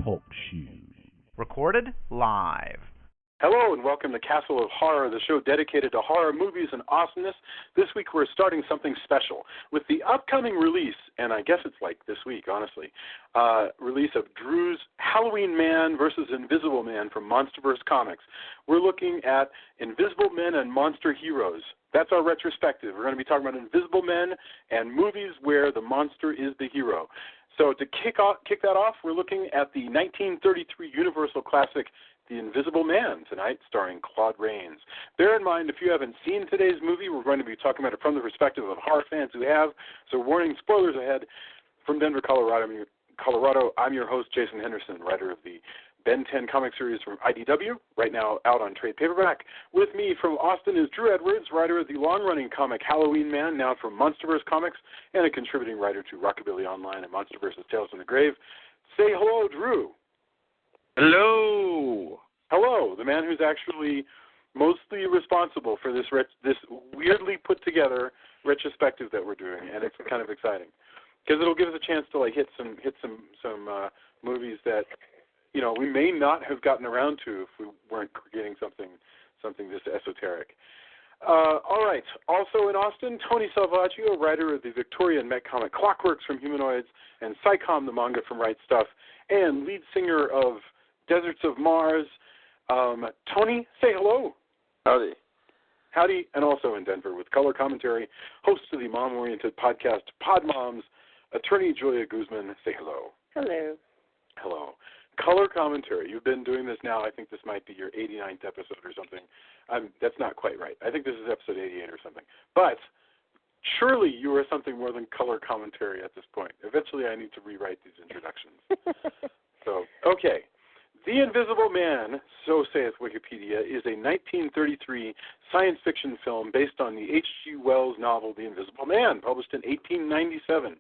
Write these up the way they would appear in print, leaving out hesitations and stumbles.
Talk shoes. Recorded live. Hello and welcome to Castle of Horror, the show dedicated to horror movies and awesomeness. This week we're starting something special with the upcoming release, and I guess it's like this week, honestly, release of Drew's Halloween Man versus Invisible Man from MonsterVerse Comics. We're looking at Invisible Men and Monster Heroes. That's our retrospective. We're going to be talking about Invisible Men and movies where the monster is the hero. So to kick that off, we're looking at the 1933 Universal classic The Invisible Man tonight, starring Claude Rains. Bear in mind, if you haven't seen today's movie, we're going to be talking about it from the perspective of horror fans who have. So warning, spoilers ahead. From Denver, Colorado, I'm your host, Jason Henderson, writer of the Ben 10 comic series from IDW, right now out on trade paperback. With me from Austin is Drew Edwards, writer of the long-running comic Halloween Man, now from MonsterVerse Comics, and a contributing writer to Rockabilly Online and MonsterVerse's Tales from the Grave. Say hello, Drew. Hello. Hello, the man who's actually mostly responsible for this weirdly put-together retrospective that we're doing, and it's kind of exciting because it'll give us a chance to hit some movies that we may not have gotten around to if we weren't creating something this esoteric. All right. Also in Austin, Tony Salvaggio, writer of the Victorian Met comic Clockworks from Humanoids and Psychom, the manga from Right Stuff, and lead singer of Deserts of Mars. Tony, say hello. Howdy. Howdy, and also in Denver with color commentary, host of the mom-oriented podcast Pod Moms, attorney Julia Guzman. Say hello. Hello. Hello. Color commentary. You've been doing this now. I think this might be your 89th episode or something. That's not quite right. I think this is episode 88 or something. But surely you are something more than color commentary at this point. Eventually I need to rewrite these introductions. So, okay. The Invisible Man, so saith Wikipedia, is a 1933 science fiction film based on the H.G. Wells novel The Invisible Man, published in 1897.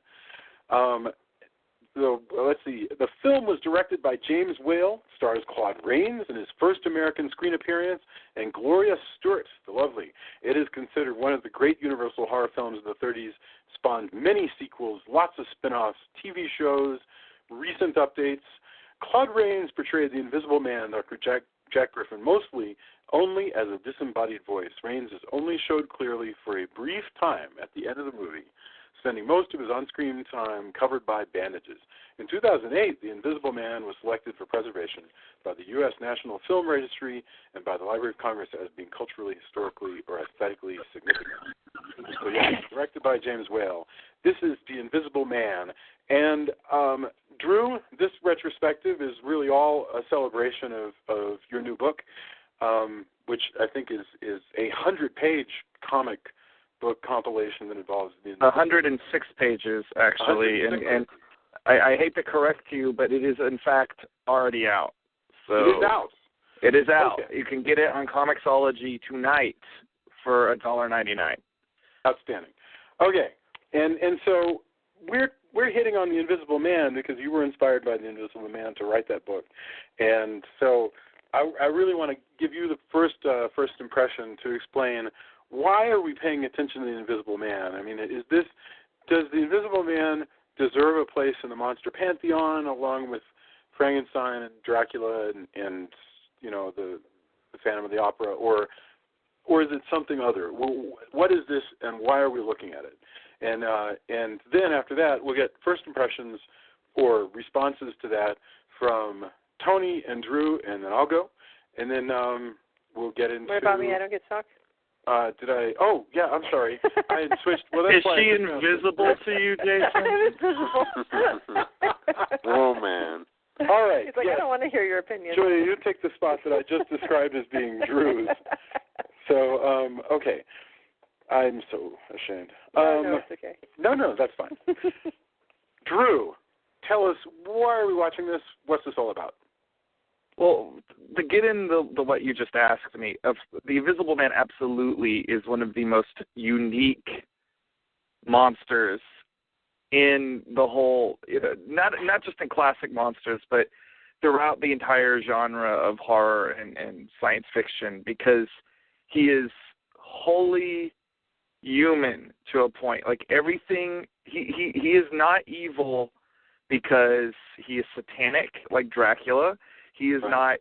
Let's see. The film was directed by James Whale, stars Claude Rains in his first American screen appearance, and Gloria Stewart, the lovely. It is considered one of the great Universal horror films of the 30s, spawned many sequels, lots of spin-offs, TV shows, recent updates. Claude Rains portrayed the Invisible Man, Dr. Jack Griffin, mostly only as a disembodied voice. Rains is only showed clearly for a brief time at the end of the movie, spending most of his on-screen time covered by bandages. In 2008, The Invisible Man was selected for preservation by the U.S. National Film Registry and by the Library of Congress as being culturally, historically, or aesthetically significant. So, yeah, directed by James Whale. This is The Invisible Man. And, Drew, this retrospective is really all a celebration of your new book, which I think is a 100-page comic book compilation that involves the 106 pages, actually, 106 and I hate to correct you, but it is, in fact, already out. So it is out. It is out. Okay. You can get it on Comixology tonight for $1.99. Outstanding. Okay, and so we're hitting on The Invisible Man because you were inspired by The Invisible Man to write that book, and so I really want to give you the first impression to explain why are we paying attention to The Invisible Man. I mean, does The Invisible Man deserve a place in the monster pantheon along with Frankenstein and Dracula and the Phantom of the Opera, or is it something other? What is this, and why are we looking at it? And then after that, we'll get first impressions or responses to that from Tony and Drew, and then I'll go, and then we'll get into. What about me? I don't get talk. Did I? Oh, yeah. I'm sorry. I had switched. Well, that's Is she invisible to you, Jason? I'm invisible. Oh man. All right. He's like, yes. I don't want to hear your opinion. Julia, you take the spot that I just described as being Drew's. So, okay. I'm so ashamed. No, it's okay. No, that's fine. Drew, tell us, why are we watching this? What's this all about? Well, to get into what you just asked me, The Invisible Man absolutely is one of the most unique monsters in the whole, not just in classic monsters, but throughout the entire genre of horror and science fiction, because he is wholly human to a point. Like everything, he is not evil because he is satanic, like Dracula. He is not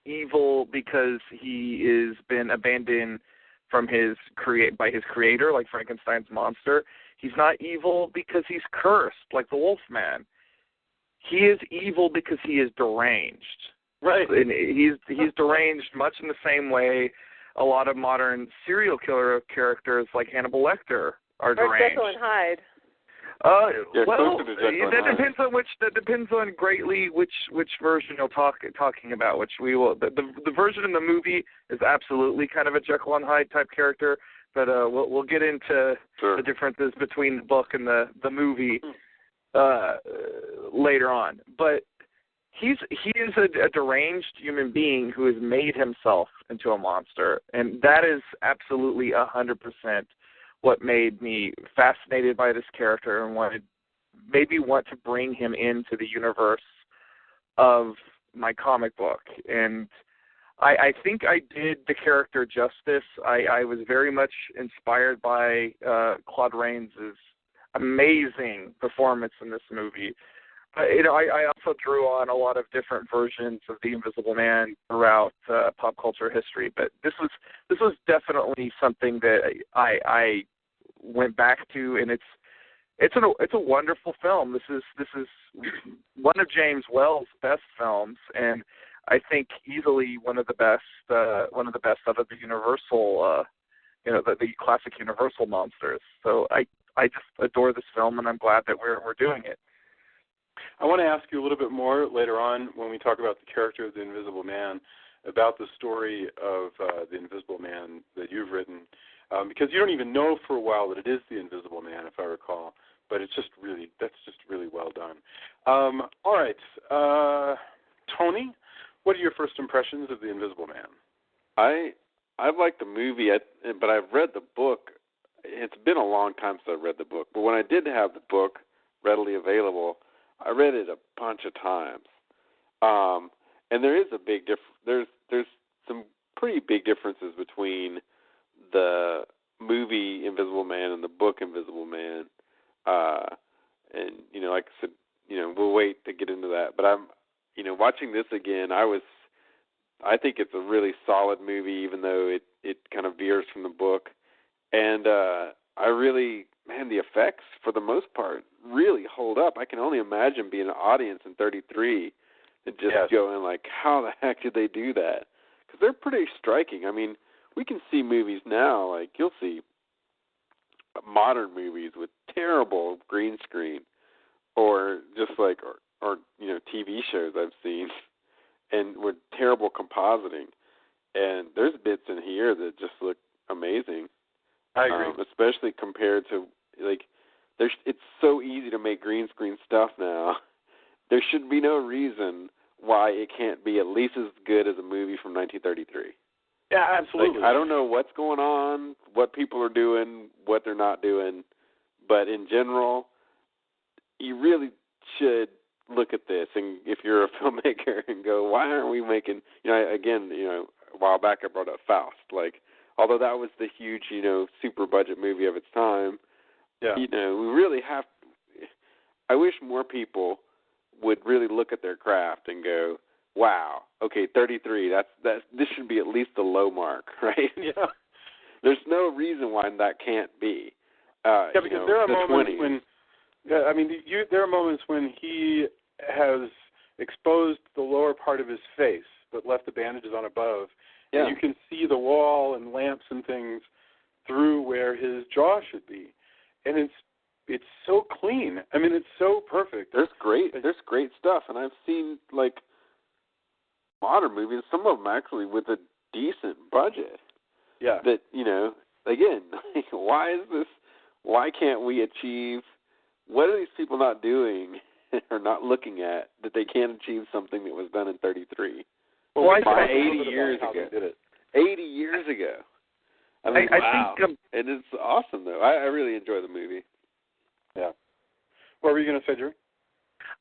evil because he is been abandoned from by his creator, like Frankenstein's monster. He's not evil because he's cursed, like the Wolfman. He is evil because he is deranged. Right. And he's deranged much in the same way a lot of modern serial killer characters like Hannibal Lecter are deranged. Jekyll and Hyde. Well, closer to Jekyll and that Hyde. depends on that depends on greatly which version you're talking about. Which we will the version in the movie is absolutely kind of a Jekyll and Hyde type character, but we'll get into the differences between the book and the movie later on. But he is a deranged human being who has made himself into a monster, and that is absolutely 100% what made me fascinated by this character and made me want to bring him into the universe of my comic book. And I think I did the character justice. I was very much inspired by Claude Rains' amazing performance in this movie. I also drew on a lot of different versions of the Invisible Man throughout pop culture history, but this was definitely something that I went back to, and it's a wonderful film. This is one of James Whale's best films, and I think easily one of the best out of the Universal, the classic Universal monsters. So I just adore this film, and I'm glad that we're doing it. I want to ask you a little bit more later on when we talk about the character of the Invisible Man, about the story of the Invisible Man that you've written, because you don't even know for a while that it is the Invisible Man, if I recall. But that's just really well done. All right, Tony, what are your first impressions of the Invisible Man? I've liked the movie, but I've read the book. It's been a long time since I read the book, but when I did have the book readily available, I read it a bunch of times, and there is a big there's some pretty big differences between the movie Invisible Man and the book Invisible Man, and like I said, we'll wait to get into that. But I'm, watching this again, I think it's a really solid movie, even though it kind of veers from the book, and the effects, for the most part, really hold up. I can only imagine being an audience in 33 and just going like, how the heck did they do that? Because they're pretty striking. I mean, we can see movies now, like you'll see modern movies with terrible green screen, or just like, or TV shows I've seen, and with terrible compositing. And there's bits in here that just look amazing. I agree. Especially compared to, it's so easy to make green screen stuff now. There should be no reason why it can't be at least as good as a movie from 1933. Yeah, absolutely. I don't know what's going on, what people are doing, what they're not doing, but in general, you really should look at this, and if you're a filmmaker, and go, why aren't we making, a while back I brought up Faust, although that was the huge, super budget movie of its time, we really have, I wish more people would really look at their craft and go, wow, okay, 33, this should be at least the low mark, right? Yeah. There's no reason why that can't be. Because there are moments 20s. when, there are moments when he has exposed the lower part of his face, but left the bandages on above. Yeah. And you can see the wall and lamps and things through where his jaw should be. And it's so clean. I mean, it's so perfect. There's great stuff, and I've seen modern movies, some of them actually with a decent budget. Yeah. That again, why can't we achieve? What are these people not doing or not looking at that they can't achieve something that was done in 33? Well, by 80 years ago. 80 years ago. I mean, wow. I think, and it's awesome, though. I really enjoy the movie. Yeah. What were you going to say, Drew?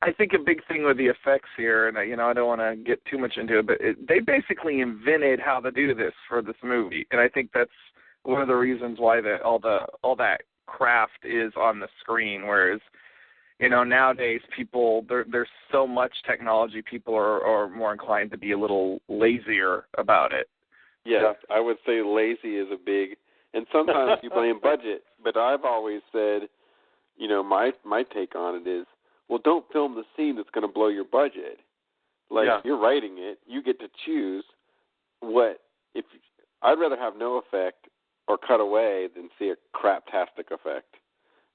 I think a big thing with the effects here, and I don't want to get too much into it, but they basically invented how to do this for this movie, and I think that's one of the reasons why all that craft is on the screen. Whereas, nowadays people there's so much technology, people are more inclined to be a little lazier about it. Yes, I would say lazy is a big, and sometimes you blame budget, but I've always said, my take on it is, well, don't film the scene that's going to blow your budget. Like, you're writing it, you get to choose I'd rather have no effect or cut away than see a craptastic effect.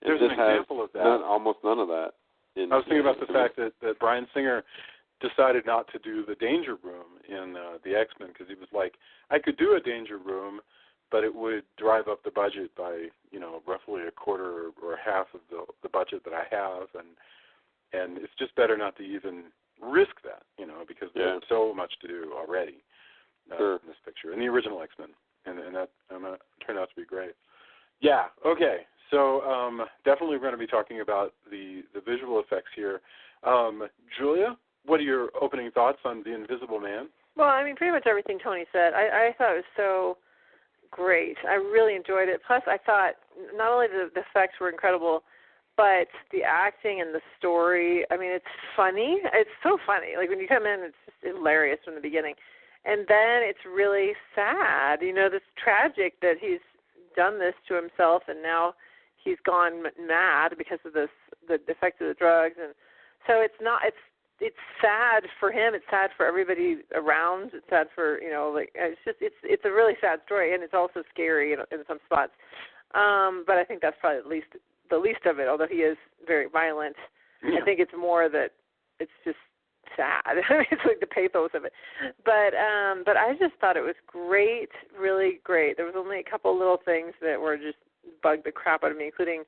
And there's an example of that. Almost none of that. I was thinking about the fact that Bryan Singer decided not to do the Danger Room in the X-Men because he was like, I could do a Danger Room, but it would drive up the budget by, roughly a quarter or half of the budget that I have, and it's just better not to even risk that, because there's so much to do already in this picture, in the original X-Men, and that turned out to be great. Yeah, okay. So definitely we're going to be talking about the visual effects here. Julia, what are your opening thoughts on The Invisible Man? Well, I mean, pretty much everything Tony said. I thought it was so great. I really enjoyed it. Plus, I thought not only the effects were incredible, but the acting and the story, I mean, it's funny. It's so funny. Like, when you come in, it's just hilarious from the beginning. And then it's really sad. This tragic that he's done this to himself, and now he's gone mad because of the effects of the drugs. And so it's sad for him. It's sad for everybody around. It's sad for, it's a really sad story, and it's also scary in some spots. But I think that's probably the least of it, although he is very violent. Yeah. I think it's more that it's just sad. It's like the pathos of it. But I just thought it was great, really great. There was only a couple little things that were just bugged the crap out of me, including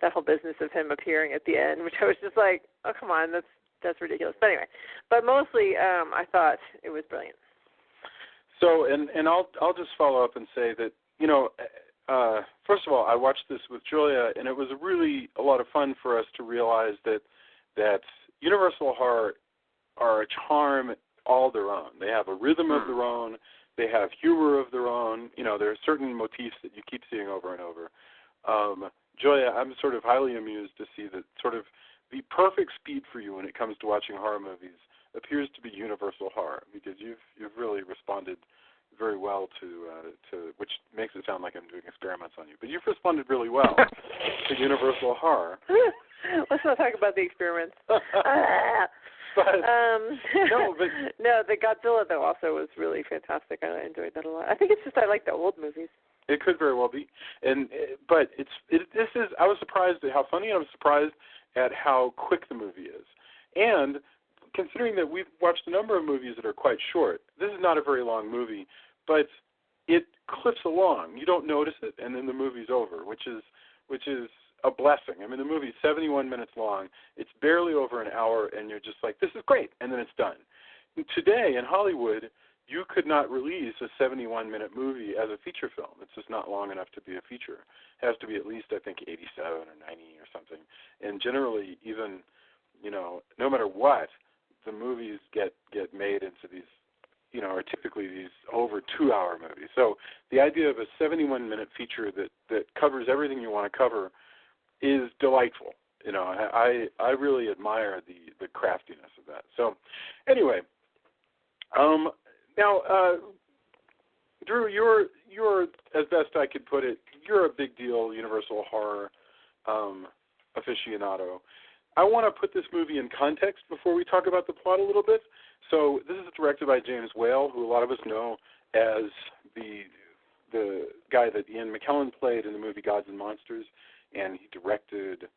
that whole business of him appearing at the end, which I was just like, oh, come on, that's ridiculous. But anyway, mostly I thought it was brilliant. So, and I'll just follow up and say that, first of all, I watched this with Julia, and it was really a lot of fun for us to realize that Universal Horror are a charm all their own. They have a rhythm of their own. They have humor of their own. There are certain motifs that you keep seeing over and over. Julia, I'm sort of highly amused to see that sort of the perfect speed for you when it comes to watching horror movies appears to be Universal Horror, because you've really responded very well to which makes it sound like I'm doing experiments on you, but you've responded really well to Universal Horror. Let's not talk about the experiments. No, the Godzilla though also was really fantastic. I enjoyed that a lot. I think it's just I like the old movies. It could very well be, but this is. I was surprised at how funny. I was surprised at how quick the movie is, and considering that we've watched a number of movies that are quite short, this is not a very long movie, but it clips along. You don't notice it, and then the movie's over, which is a blessing. I mean, the movie's 71 minutes long. It's barely over an hour, and you're just like, this is great, and then it's done. Today in Hollywood, you could not release a 71-minute movie as a feature film. It's just not long enough to be a feature. It has to be at least, I think, 87 or 90 or something. And generally, even, no matter what, the movies get made into these, are typically these over 2-hour movies. So the idea of a 71-minute feature that covers everything you want to cover is delightful. I really admire the craftiness of that. So anyway, now, Drew, you're as best I could put it, you're a big deal Universal Horror aficionado. I want to put this movie in context before we talk about the plot a little bit. So this is directed by James Whale, who a lot of us know as the guy that Ian McKellen played in the movie Gods and Monsters, and he directed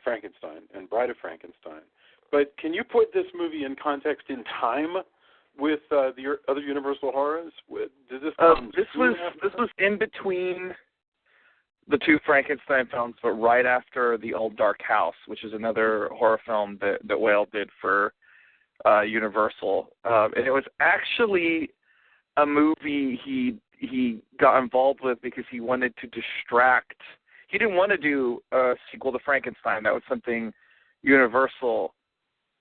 Frankenstein and Bride of Frankenstein. But can you put this movie in context in time with the other Universal horrors? Does this was in between the two Frankenstein films, but right after The Old Dark House, which is another horror film that Whale did for Universal. And it was actually a movie he got involved with because he wanted to distract. He didn't want to do a sequel to Frankenstein. That was something Universal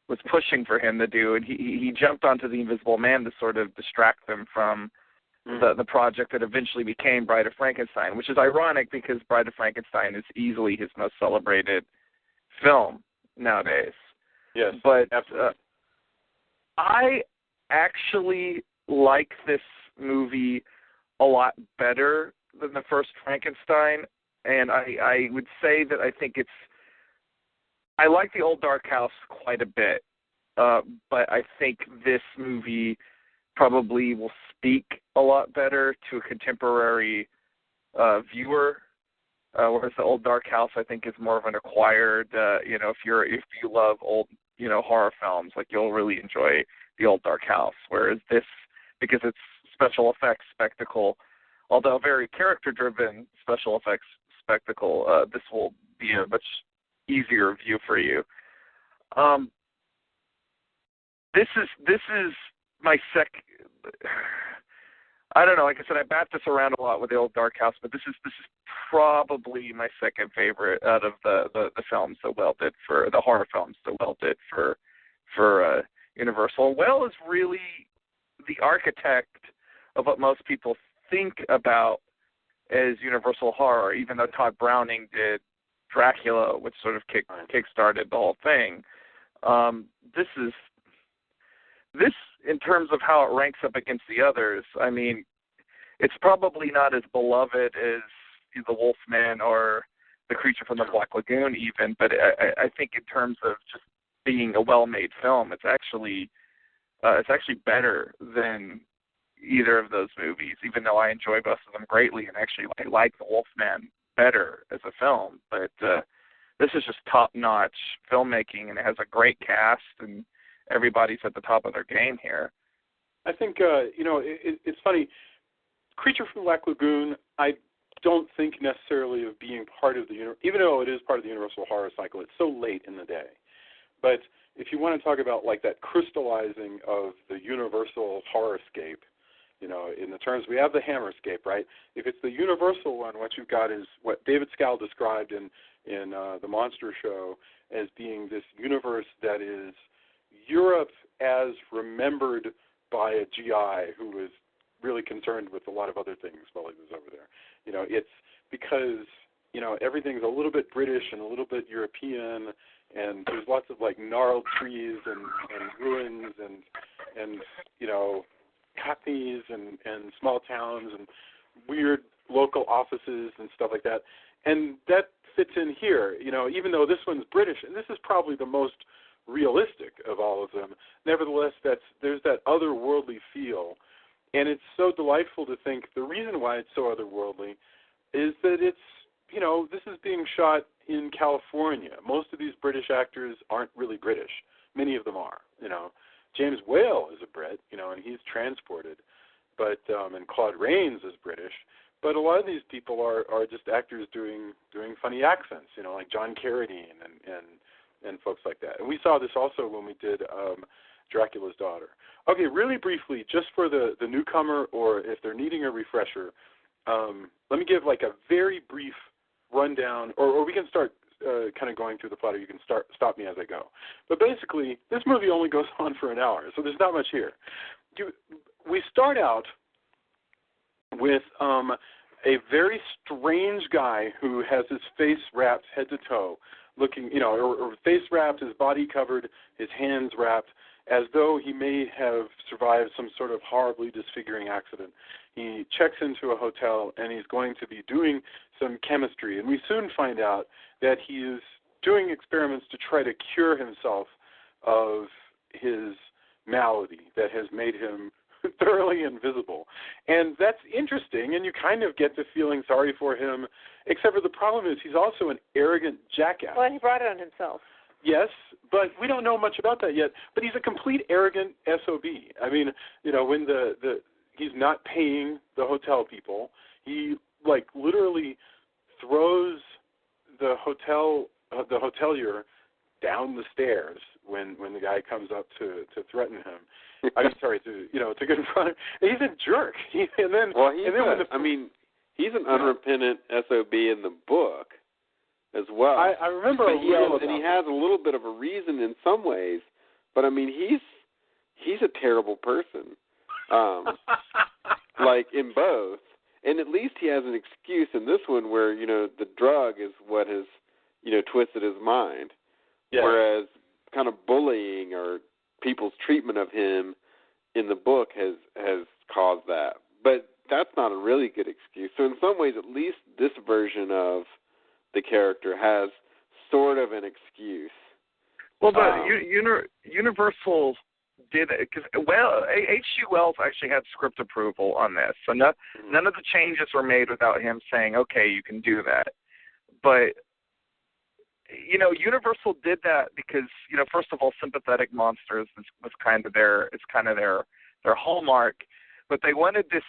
was pushing for him to do, and he jumped onto The Invisible Man to sort of distract them from the project that eventually became Bride of Frankenstein, which is ironic because Bride of Frankenstein is easily his most celebrated film. nowadays. Yes, but absolutely. I actually like this movie a lot better than the first Frankenstein, and I would say that I think I like The Old Dark House quite a bit, but I think this movie probably will speak a lot better to a contemporary viewer, whereas The Old Dark House I think is more of an acquired, if you love old, horror films, like you'll really enjoy The Old Dark House, whereas this, because it's special effects spectacle, although very character-driven special effects spectacle, this will be a much easier view for you. This is my I don't know. Like I said, I bat this around a lot with The Old Dark House, but this is probably my second favorite out of the films that Well did for the horror films that Well did for Universal. Well is really the architect of what most people think about as Universal horror, even though Todd Browning did Dracula, which sort of kick-started the whole thing. This, in terms of how it ranks up against the others, I mean, it's probably not as beloved as The Wolfman or The Creature from the Black Lagoon even, but I think in terms of just being a well-made film, it's actually better than either of those movies, even though I enjoy both of them greatly and actually I like The Wolfman better as a film. But this is just top-notch filmmaking, and it has a great cast, and everybody's at the top of their game here. I think, it's funny. Creature from the Black Lagoon, I don't think necessarily of being part of the, even though it is part of the Universal horror cycle, it's so late in the day. But if you want to talk about like that crystallizing of the Universal horrorscape, in the terms, we have the Hammerscape, right? If it's the Universal one, what you've got is what David Scal described in the Monster Show as being this universe that is Europe as remembered by a GI who was really concerned with a lot of other things while he was over there. It's because, everything's a little bit British and a little bit European, and there's lots of like gnarled trees and ruins and cockneys and small towns and weird local offices and stuff like that. And that fits in here, even though this one's British, and this is probably the most realistic of all of them. Nevertheless, there's that otherworldly feel, and it's so delightful to think the reason why it's so otherworldly is that it's, this is being shot in California. Most of these British actors aren't really British. Many of them are, James Whale is a Brit, and he's transported, but and Claude Rains is British. But a lot of these people are just actors doing funny accents, like John Carradine and folks like that. And we saw this also when we did Dracula's Daughter. Okay, really briefly, just for the newcomer, or if they're needing a refresher, let me give like a very brief rundown, or we can start kind of going through the plot, or you can stop me as I go. But basically, this movie only goes on for an hour, so there's not much here. We start out with a very strange guy who has his face wrapped head to toe, looking, or face wrapped, his body covered, his hands wrapped, as though he may have survived some sort of horribly disfiguring accident. He checks into a hotel, and he's going to be doing some chemistry. And we soon find out that he is doing experiments to try to cure himself of his malady that has made him thoroughly invisible. And that's interesting, and you kind of get the feeling sorry for him, except for the problem is he's also an arrogant jackass. Well, he brought it on himself. Yes, but we don't know much about that yet. But he's a complete arrogant SOB. I mean, when he's not paying the hotel people, he like literally throws the hotelier down the stairs when the guy comes up to threaten him. I'm sorry, to confront him. He's a jerk. He's an unrepentant SOB in the book as well. I remember he has a little bit of a reason in some ways, but I mean he's a terrible person. Like in both. And at least he has an excuse in this one where, the drug is what has, twisted his mind. Yeah. Whereas kind of bullying or people's treatment of him in the book has caused that. But that's not a really good excuse. So in some ways, at least this version of the character has sort of an excuse. Well, but Universal did it because H.G. Wells actually had script approval on this, so none of the changes were made without him saying, "Okay, you can do that." But Universal did that because first of all, sympathetic monsters was kind of their hallmark, but they wanted this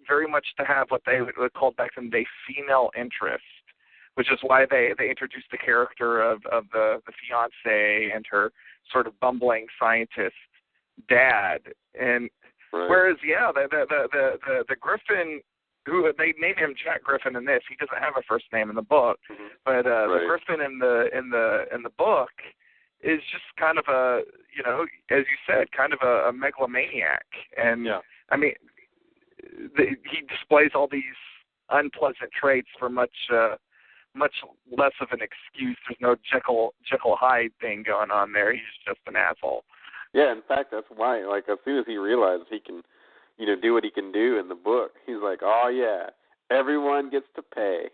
very much to have what they called back then a female interest, which is why they introduced the character of the fiancée and her sort of bumbling scientist dad. And right. Whereas the Griffin, who they named him Jack Griffin in this, he doesn't have a first name in the book, but the Griffin in the book is just kind of a as you said, kind of a megalomaniac. And I mean, he displays all these unpleasant traits for much less of an excuse. There's no Jekyll Hyde thing going on there. He's just an asshole. Yeah, in fact, that's why. Like as soon as he realizes he can, do what he can do in the book, he's like, "Oh yeah, everyone gets to pay."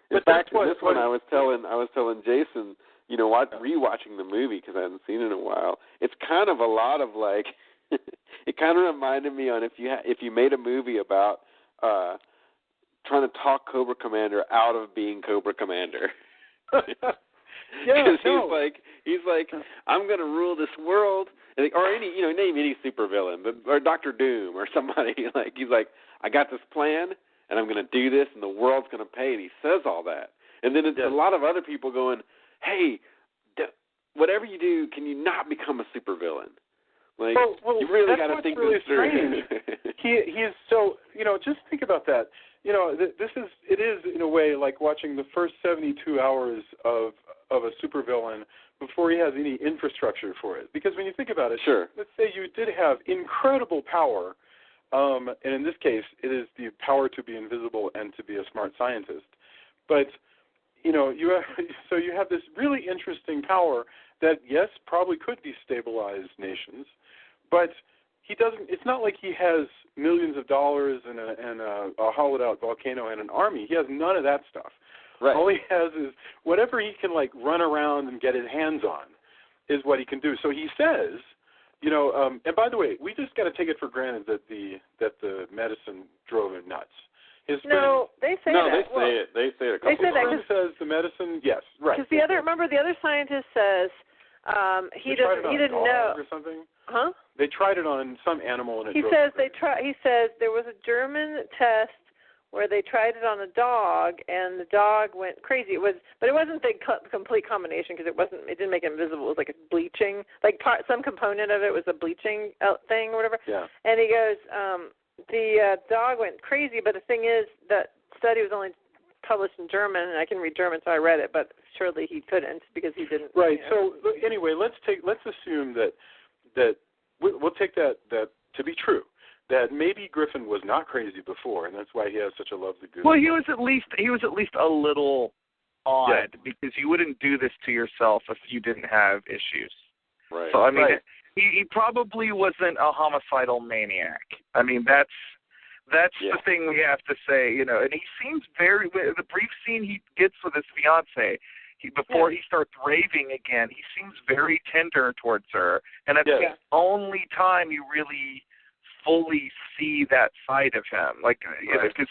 In fact, in this one, I was telling Jason, rewatching the movie because I hadn't seen it in a while. It's kind of a lot of like, it kind of reminded me on if you made a movie about trying to talk Cobra Commander out of being Cobra Commander. Yeah, he's like, I'm gonna rule this world, or name any supervillain, or Dr. Doom or somebody. Like he's like, I got this plan, and I'm gonna do this, and the world's gonna pay. And he says all that, and then it's a lot of other people going, hey, whatever you do, can you not become a supervillain? Like you really got to think really this through. He's so just think about that. It is in a way like watching the first 72 hours of a supervillain before he has any infrastructure for it. Because when you think about it, sure. Let's say you did have incredible power, and in this case, it is the power to be invisible and to be a smart scientist. But you have this really interesting power that yes, probably could destabilize nations, but he doesn't. It's not like he has millions of dollars and a hollowed out volcano and an army. He has none of that stuff. Right. All he has is whatever he can run around and get his hands on is what he can do. So he says, and by the way, we just got to take it for granted that the medicine drove him nuts. They say that. They say it a couple times. times. Says the medicine, yes, right. Because the other scientist says he didn't know or something. Huh? They tried it on some animal and it. He says there was a German test where they tried it on a dog and the dog went crazy. But it wasn't the complete combination because it didn't make it invisible. It was like a bleaching, some component of it was a bleaching thing or whatever. Yeah. And he goes, the dog went crazy, but the thing is that study was only published in German, and I can read German, so I read it, but surely he couldn't because he didn't. Right. So anyway, let's assume that we'll take that to be true. That maybe Griffin was not crazy before, and that's why he has such a lovely good. Well, he was at least a little odd because you wouldn't do this to yourself if you didn't have issues. Right. So I mean, he probably wasn't a homicidal maniac. I mean, that's the thing we have to say, And he seems the brief scene he gets with his fiancée, before he starts raving again, he seems very tender towards her, and that's the only time you really fully see that side of him. Because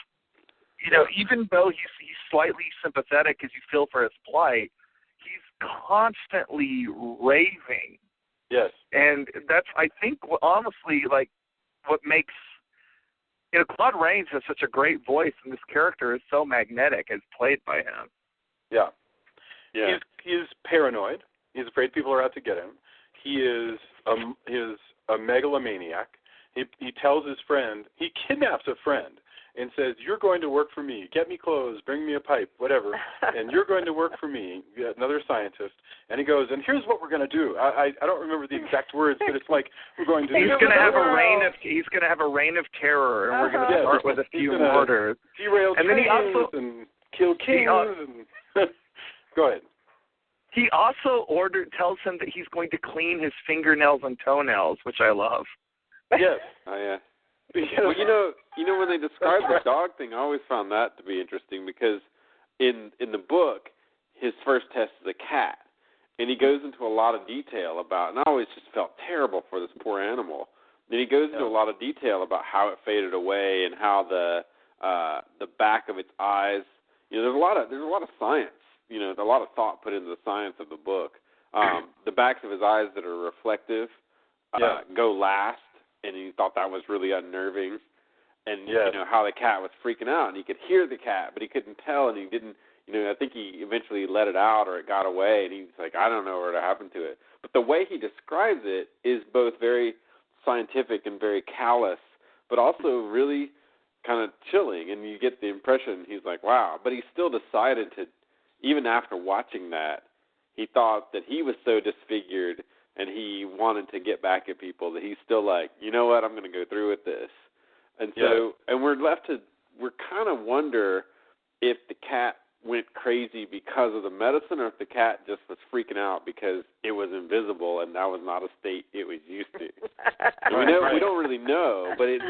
even though he's slightly sympathetic because you feel for his plight, he's constantly raving. Yes. And that's, I think, honestly, what makes Claude Rains has such a great voice, and this character is so magnetic as played by him. Yeah. Yeah. He's paranoid. He's afraid people are out to get him. He is a megalomaniac. He tells his friend, he kidnaps a friend and says, "You're going to work for me. Get me clothes, bring me a pipe, whatever, and you're going to work for me," another scientist. And he goes, "And here's what we're going to do." I don't remember the exact words, but it's like we're going to. He's going to have a reign of terror, and we're going to start with a few orders. Derail and then he also and kill kings. Go ahead. He also tells him that he's going to clean his fingernails and toenails, which I love. Yes. Oh yeah. Well, you know when they describe the dog thing, I always found that to be interesting because in the book, his first test is a cat, and he goes into a lot of detail about. And I always just felt terrible for this poor animal. Then he goes into a lot of detail about how it faded away and how the back of its eyes. You know, there's a lot of science. You know, a lot of thought put into the science of the book. The backs of his eyes that are reflective go last, and he thought that was really unnerving. And, you know, how the cat was freaking out, and he could hear the cat, but he couldn't tell, and he didn't, you know, I think he eventually let it out or it got away, and he's like, I don't know what happened to it. But the way he describes it is both very scientific and very callous, but also really kind of chilling, and you get the impression he's like, wow. But he still decided to, even after watching that, he thought that he was so disfigured and he wanted to get back at people that he's still like, you know what, I'm going to go through with this. And so, and we're kind of wonder if the cat went crazy because of the medicine or if the cat just was freaking out because it was invisible and that was not a state it was used to. We don't really know, but it's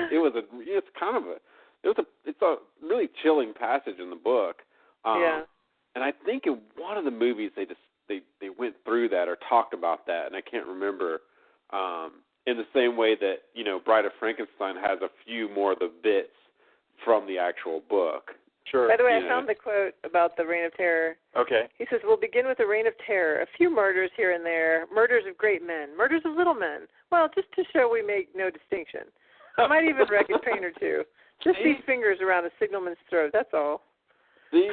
a really chilling passage in the book. And I think in one of the movies they went through that or talked about that, and I can't remember. In the same way that, you know, Bride of Frankenstein has a few more of the bits from the actual book. Sure. By the way, I found the quote about the Reign of Terror. Okay. He says, we'll begin with the Reign of Terror. A few murders here and there, murders of great men, murders of little men. Well, just to show we make no distinction. I might even wreck a train or two. Just these fingers around a signalman's throat, that's all. See,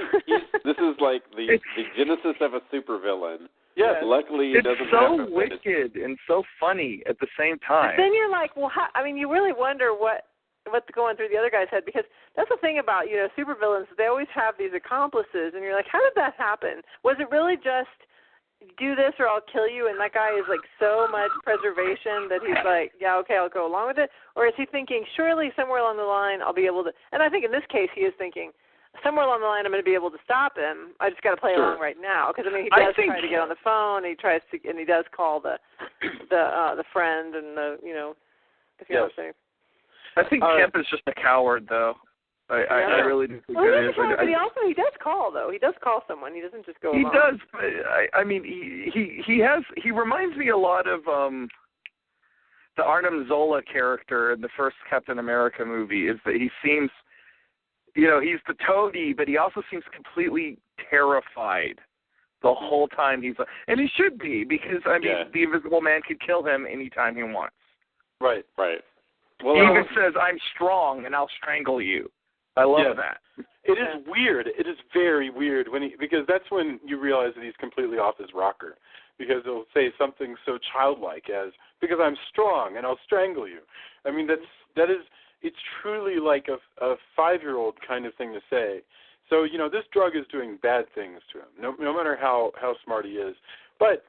this is like the genesis of a supervillain. Yes. Luckily, it doesn't so happen. wicked and so funny at the same time. But then you're like, well, you really wonder what's going through the other guy's head, because that's the thing about, you know, supervillains. They always have these accomplices, and you're like, how did that happen? Was it really just do this or I'll kill you, and that guy is like so much preservation that he's like, yeah, okay, I'll go along with it? Or is he thinking, surely somewhere along the line I'll be able to, and I think in this case he is thinking, somewhere along the line I'm going to be able to stop him. I just got to play along right now, because I mean he does try to get on the phone. He tries to, and he does call the friend and the fiance. I think Kemp is just a coward, though. I really do think that is. But he does call though. He does call someone. He doesn't just go along. He does. But I mean, he reminds me a lot of the Arnim Zola character in the first Captain America movie. Is that he seems. You know, he's the toady, but he also seems completely terrified the whole time and he should be, because, I mean, the Invisible Man could kill him anytime he wants. Right. Well, he even says, I'm strong and I'll strangle you. I love that. It is weird. It is very weird because that's when you realize that he's completely off his rocker, because he'll say something so childlike as, because I'm strong and I'll strangle you. I mean, that is... It's truly like a 5-year-old kind of thing to say. So, you know, this drug is doing bad things to him, no matter how smart he is. But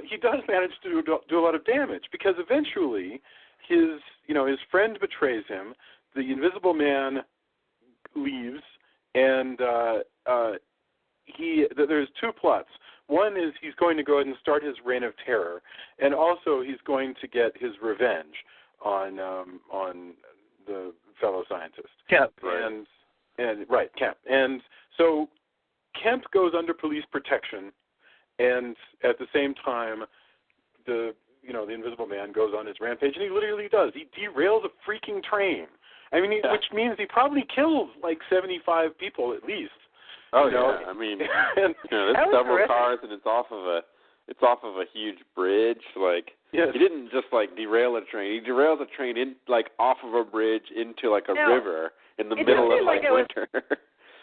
he does manage to do a lot of damage, because eventually his friend betrays him, the Invisible Man leaves, and there's two plots. One is he's going to go ahead and start his reign of terror, and also he's going to get his revenge on the fellow scientist. Kemp. Kemp. And so Kemp goes under police protection, and at the same time, the Invisible Man goes on his rampage, and he literally does. He derails a freaking train. I mean, which means he probably killed like 75 people at least. Oh yeah, I mean, there's several cars, and it's off of a huge bridge. Like, he didn't just like derail a train. He derailed a train in like off of a bridge into like a river in the middle of like winter.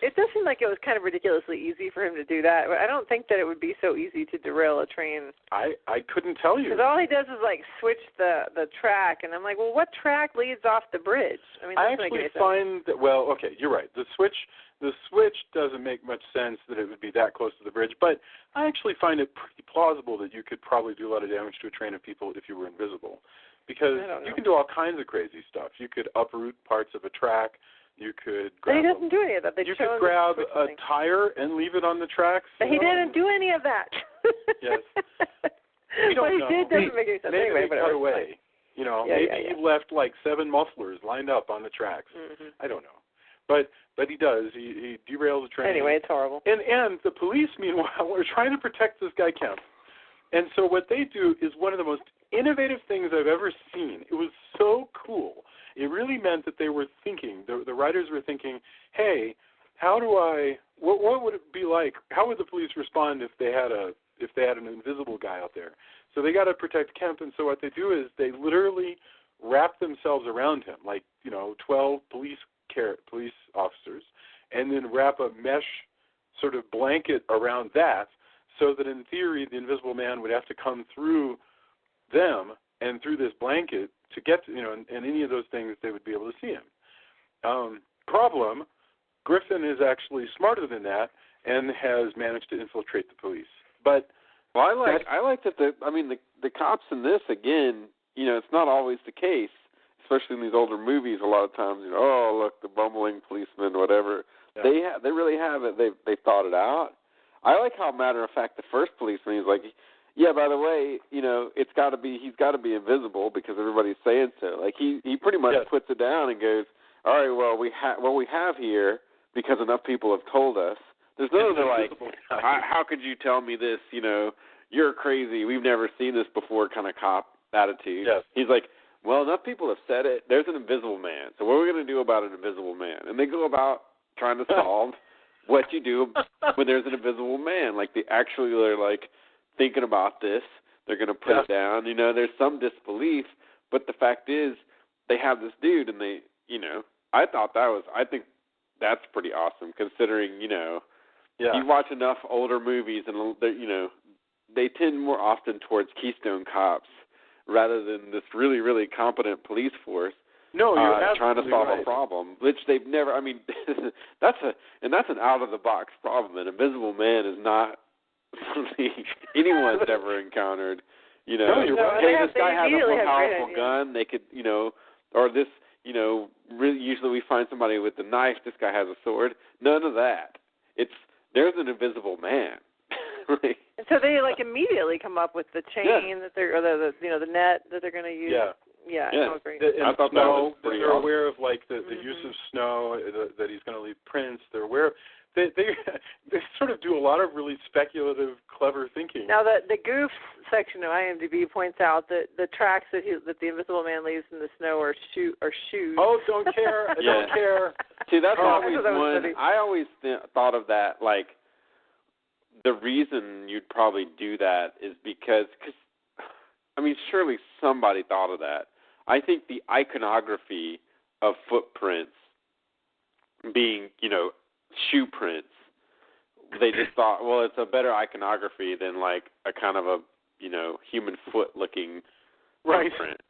It does seem like it was kind of ridiculously easy for him to do that. I don't think that it would be so easy to derail a train. I couldn't tell you. Because all he does is like switch the track, and I'm like, well, what track leads off the bridge? I mean, I actually find that, well, okay, you're right. The switch doesn't make much sense that it would be that close to the bridge, but I actually find it pretty plausible that you could probably do a lot of damage to a train of people if you were invisible, because you can do all kinds of crazy stuff. You could uproot parts of a track. You could grab. But he doesn't do any of that. You could grab a tire and leave it on the tracks. But he didn't do any of that. Yes. We don't know. What he did doesn't make any sense. Maybe Anyway, they cut away. You know, maybe he left like 7 mufflers lined up on the tracks. Mm-hmm. I don't know. But he does. He derails the train. Anyway, it's horrible. And the police, meanwhile, are trying to protect this guy Kemp. And so what they do is one of the most innovative things I've ever seen. It was so cool. It really meant that they were thinking, the writers were thinking, hey, what would it be like? How would the police respond if they had an invisible guy out there? So they got to protect Kemp, and so what they do is they literally wrap themselves around him, like 12 police officers, and then wrap a mesh sort of blanket around that, so that in theory the Invisible Man would have to come through them and through this blanket to get to, and any of those things they would be able to see him. Problem, Griffin is actually smarter than that and has managed to infiltrate the police. But I like that the cops in this, again, it's not always the case, especially in these older movies. A lot of times, oh, look, the bumbling policeman, whatever. Yeah. They really have it. They thought it out. I like how, matter of fact, the first policeman, he's like, yeah, by the way, he's got to be invisible because everybody's saying so. Like he pretty much puts it down and goes, all right, well, we have here, because enough people have told us. There's no other like, how could you tell me this? You're crazy. We've never seen this before kind of cop attitude. Yes. He's like, well, enough people have said it. There's an invisible man. So what are we going to do about an invisible man? And they go about trying to solve what you do when there's an invisible man. Like they're like thinking about this. They're going to put it down. There's some disbelief, but the fact is they have this dude, and they, I think that's pretty awesome considering, you watch enough older movies and, they tend more often towards Keystone Cops rather than this really, really competent police force trying to solve a problem, which they've never, that's an out-of-the-box problem. An invisible man is not something anyone's ever encountered. No, you're right. This guy has a more powerful gun. They could, or this, really usually we find somebody with a knife. This guy has a sword. None of that. There's an invisible man. And so they immediately come up with the chain that they're, or the net that they're going to use. Yeah. I agree. I thought that was pretty they're awesome. aware of the use of snow, that he's going to leave prints. They're aware of. They sort of do a lot of really speculative, clever thinking. Now the goof section of IMDb points out that the tracks that the Invisible Man leaves in the snow are shoes. Oh, don't care. I don't care. See, that's always one. I always thought of that like the reason you'd probably do that is because surely somebody thought of that. I think the iconography of footprints being, shoe prints, they just thought, well, it's a better iconography than like a kind of a, human foot looking footprint.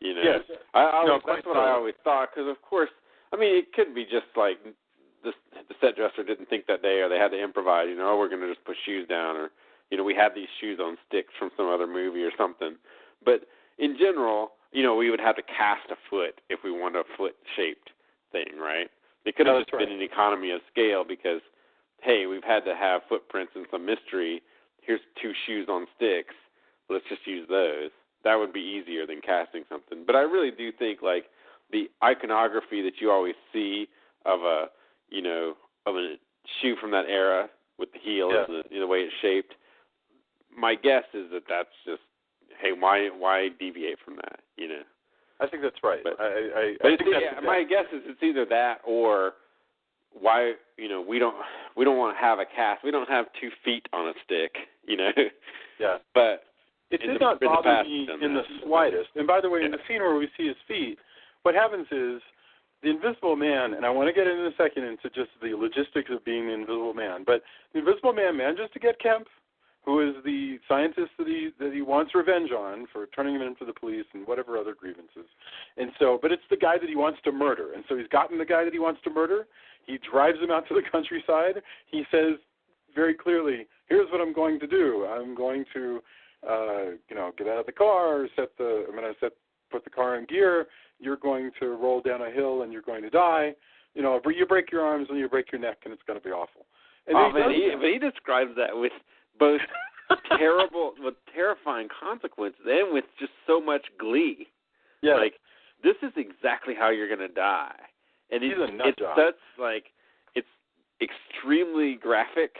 Yes. That's what I always thought, because of course, it could be just like the set dresser didn't think that day, or they had to improvise, we're going to just put shoes down, or, we had these shoes on sticks from some other movie or something. But in general, we would have to cast a foot if we wanted a foot-shaped thing, right? It could have just been an economy of scale because, hey, we've had to have footprints and some mystery. Here's 2 shoes on sticks. Let's just use those. That would be easier than casting something. But I really do think, like, the iconography that you always see of a shoe from that era with the heel and the way it's shaped, my guess is that that's just, hey, why deviate from that, I think that's right. But, I think my guess is it's either that or why we don't want to have a cast. We don't have 2 feet on a stick, Yeah. But it did not bother me in the slightest. And by the way, in the scene where we see his feet, what happens is the Invisible Man, and I want to get in a second into just the logistics of being the Invisible Man, but the Invisible Man manages to get Kemp, who is the scientist that he wants revenge on for turning him in for the police and whatever other grievances. And so, but it's the guy that he wants to murder. And so he's gotten the guy that he wants to murder. He drives him out to the countryside. He says very clearly, here's what I'm going to do. I'm going to, get out of the car, put the car in gear. You're going to roll down a hill and you're going to die. You break your arms and you break your neck and it's going to be awful. And but he describes that with both terrifying consequences, and with just so much glee. Yeah. Like, this is exactly how you're going to die. And He's a nut it's job. such, like, it's extremely graphic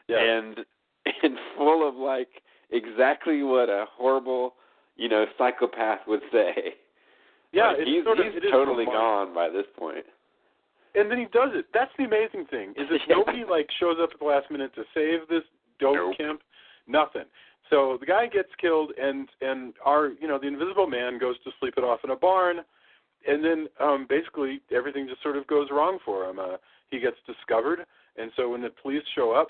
and full of, like, exactly what a horrible, psychopath would say. Yeah, like, he's totally gone by this point. And then he does it. That's the amazing thing, is that nobody, like, shows up at the last minute to save this dope Kemp. Nothing. So the guy gets killed, and our, the Invisible Man goes to sleep it off in a barn, and then basically everything just sort of goes wrong for him. He gets discovered, and so when the police show up,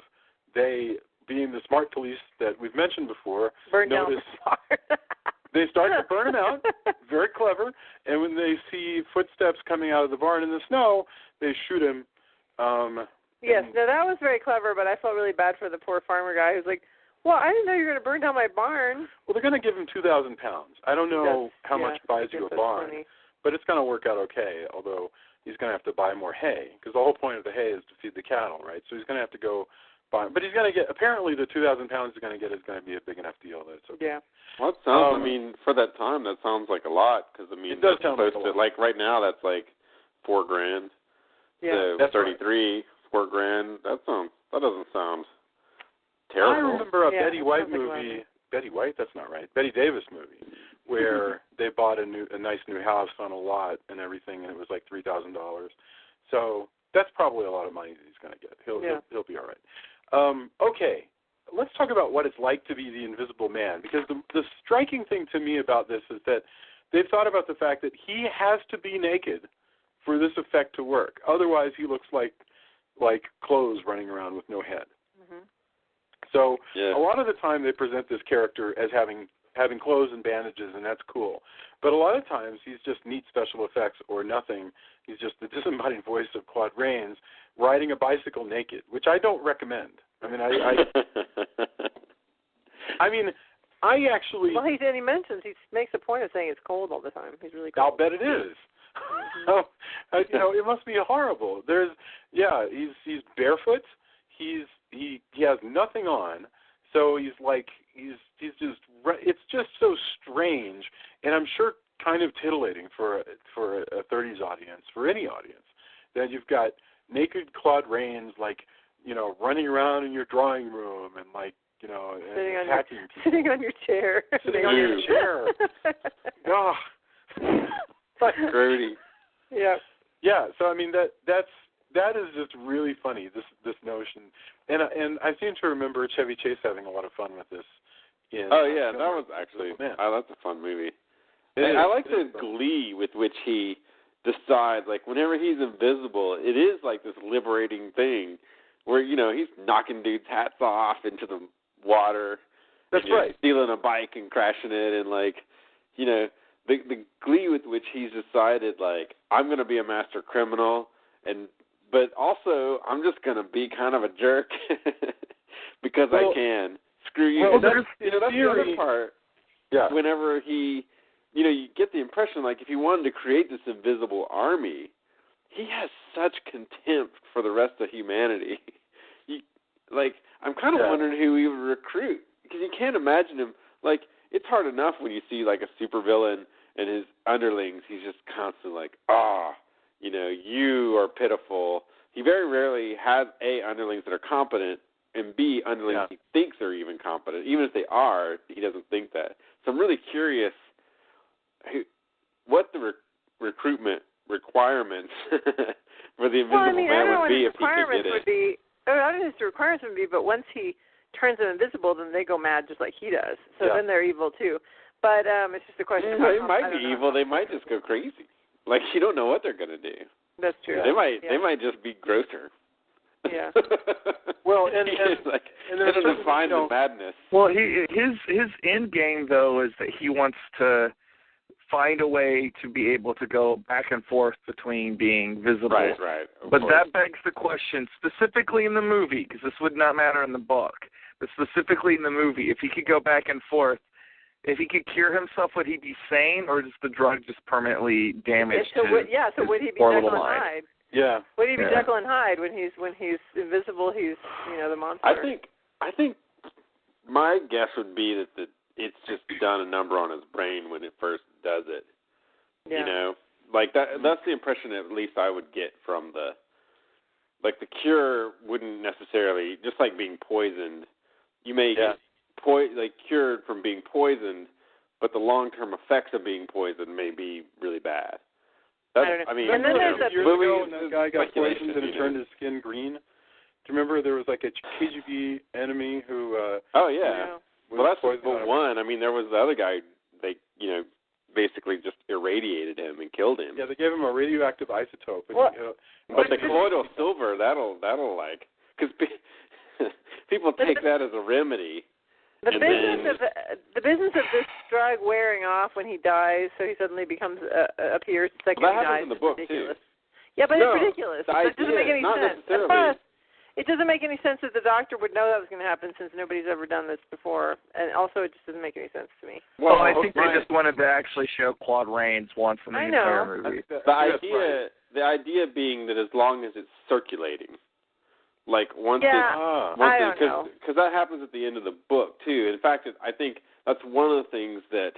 they, being the smart police that we've mentioned before, notice they start to burn him out. Very clever. And when they see footsteps coming out of the barn in the snow, they shoot him. Yes, no, that was very clever, but I felt really bad for the poor farmer guy who's like, well, I didn't know you were going to burn down my barn. Well, they're going to give him 2,000 pounds. I don't know how much buys you a barn, but it's going to work out okay, although he's going to have to buy more hay, because the whole point of the hay is to feed the cattle, right? So he's going to have to go buy, but he's going to get, apparently the 2,000 pounds he's going to get is going to be a big enough deal that it's okay. Yeah. Well, it sounds, for that time, that sounds like a lot, because, it does sound like a lot. Like, right now, that's like $4,000. Yeah. So that's 33, right. $4,000, that doesn't sound terrible. I remember a Betty White like movie. Betty White? That's not right. Betty Davis movie, where they bought a nice new house on a lot and everything, and it was like $3,000. So that's probably a lot of money that he's going to get. He'll be all right. Okay, let's talk about what it's like to be the Invisible Man, because the striking thing to me about this is that they've thought about the fact that he has to be naked for this effect to work. Otherwise, he looks like clothes running around with no head. Mm-hmm. So a lot of the time they present this character as having clothes and bandages, and that's cool. But a lot of times he's just neat special effects or nothing. He's just the disembodied voice of Claude Rains riding a bicycle naked, which I don't recommend. I mean, I actually... Well, he mentions, he makes a point of saying it's cold all the time. He's really cold. I'll bet it is. It must be horrible. He's barefoot. He has nothing on, so he's just, it's just so strange, and I'm sure kind of titillating for a 30s audience, for any audience, that you've got naked Claude Rains, running around in your drawing room and and sitting on your chair. Sitting on your chair. Oh. Grody. Yeah. Yeah, so I mean that is just really funny, this notion. And I seem to remember Chevy Chase having a lot of fun with this. That was actually, that's a fun movie. I like the glee with which he decides, whenever he's invisible, it is like this liberating thing where, he's knocking dudes' hats off into the water. That's right. Stealing a bike and crashing it, and, the glee with which he's decided, I'm going to be a master criminal, but also I'm just going to be kind of a jerk because I can. Screw you. Well, that's the other part. Yeah. Whenever he, you get the impression, if he wanted to create this invisible army, he has such contempt for the rest of humanity. I'm kind of wondering who he would recruit, because you can't imagine him, it's hard enough when you see, a supervillain and his underlings. He's just constantly you are pitiful. He very rarely has, A, underlings that are competent, and B, underlings he thinks are even competent. Even if they are, he doesn't think that. So I'm really curious what the recruitment requirements for the Invisible Man would be if he could get it. I don't know what the requirements would be, but once he turns them invisible, then they go mad just like he does. So then they're evil too. But it's just a question of they might be evil. They might just go crazy. You don't know what they're going to do. That's true. They might just be grosser. Yeah. Well, and it'll define the madness. Well, his end game though is that he wants to find a way to be able to go back and forth between being visible. Right. But that begs the question, specifically in the movie, because this would not matter in the book, but specifically in the movie, if he could go back and forth, if he could cure himself, would he be sane, or does the drug just permanently damage so would he be Jekyll and Hyde? Yeah. Would he be Jekyll and Hyde when he's invisible? He's the monster. I think my guess would be that it's just done a number on his brain when it first does it. Yeah. You know, like that's the impression at least I would get from the cure wouldn't necessarily, just like being poisoned, you may get cured from being poisoned, but the long-term effects of being poisoned may be really bad. I mean, and then there's years ago when that guy got poisoned and it turned his skin green. Do you remember there was like a KGB enemy who? Oh yeah. Well, that's just one. I mean, there was the other guy. They, basically just irradiated him and killed him. Yeah, they gave him a radioactive isotope. And, but the colloidal silver, that'll like, because people take that as a remedy. The business of this drug wearing off when he dies, so he suddenly becomes appears second that he dies. Happens in the book ridiculous. too. Yeah, but it's ridiculous. It doesn't make any not sense. Necessarily. Plus, it doesn't make any sense that the doctor would know that was going to happen since nobody's ever done this before, and also it just doesn't make any sense to me. Well, I think they just wanted to actually show Claude Rains once in the entire movie. The idea being that as long as it's circulating, like once because that happens at the end of the book too. In fact, I think that's one of the things that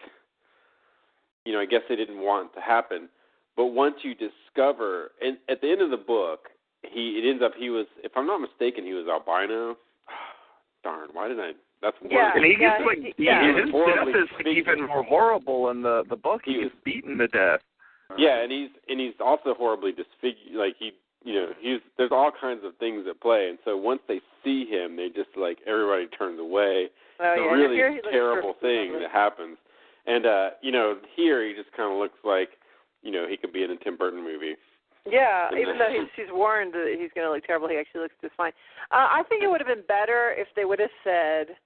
I guess they didn't want to happen. But once you discover, and at the end of the book, it ends up he was, if I'm not mistaken, he was albino. Darn, why did I? That's one. And he gets his death is even more horrible in the book. He was beaten to death. Yeah, and he's also horribly disfigured. Like there's all kinds of things at play, and so once they see him, they just like everybody turns away. It's a really terrible thing that happens. And here he just kind of looks like he could be in a Tim Burton movie. Yeah, even though she's warned that he's going to look terrible, he actually looks just fine. I think it would have been better if they would have said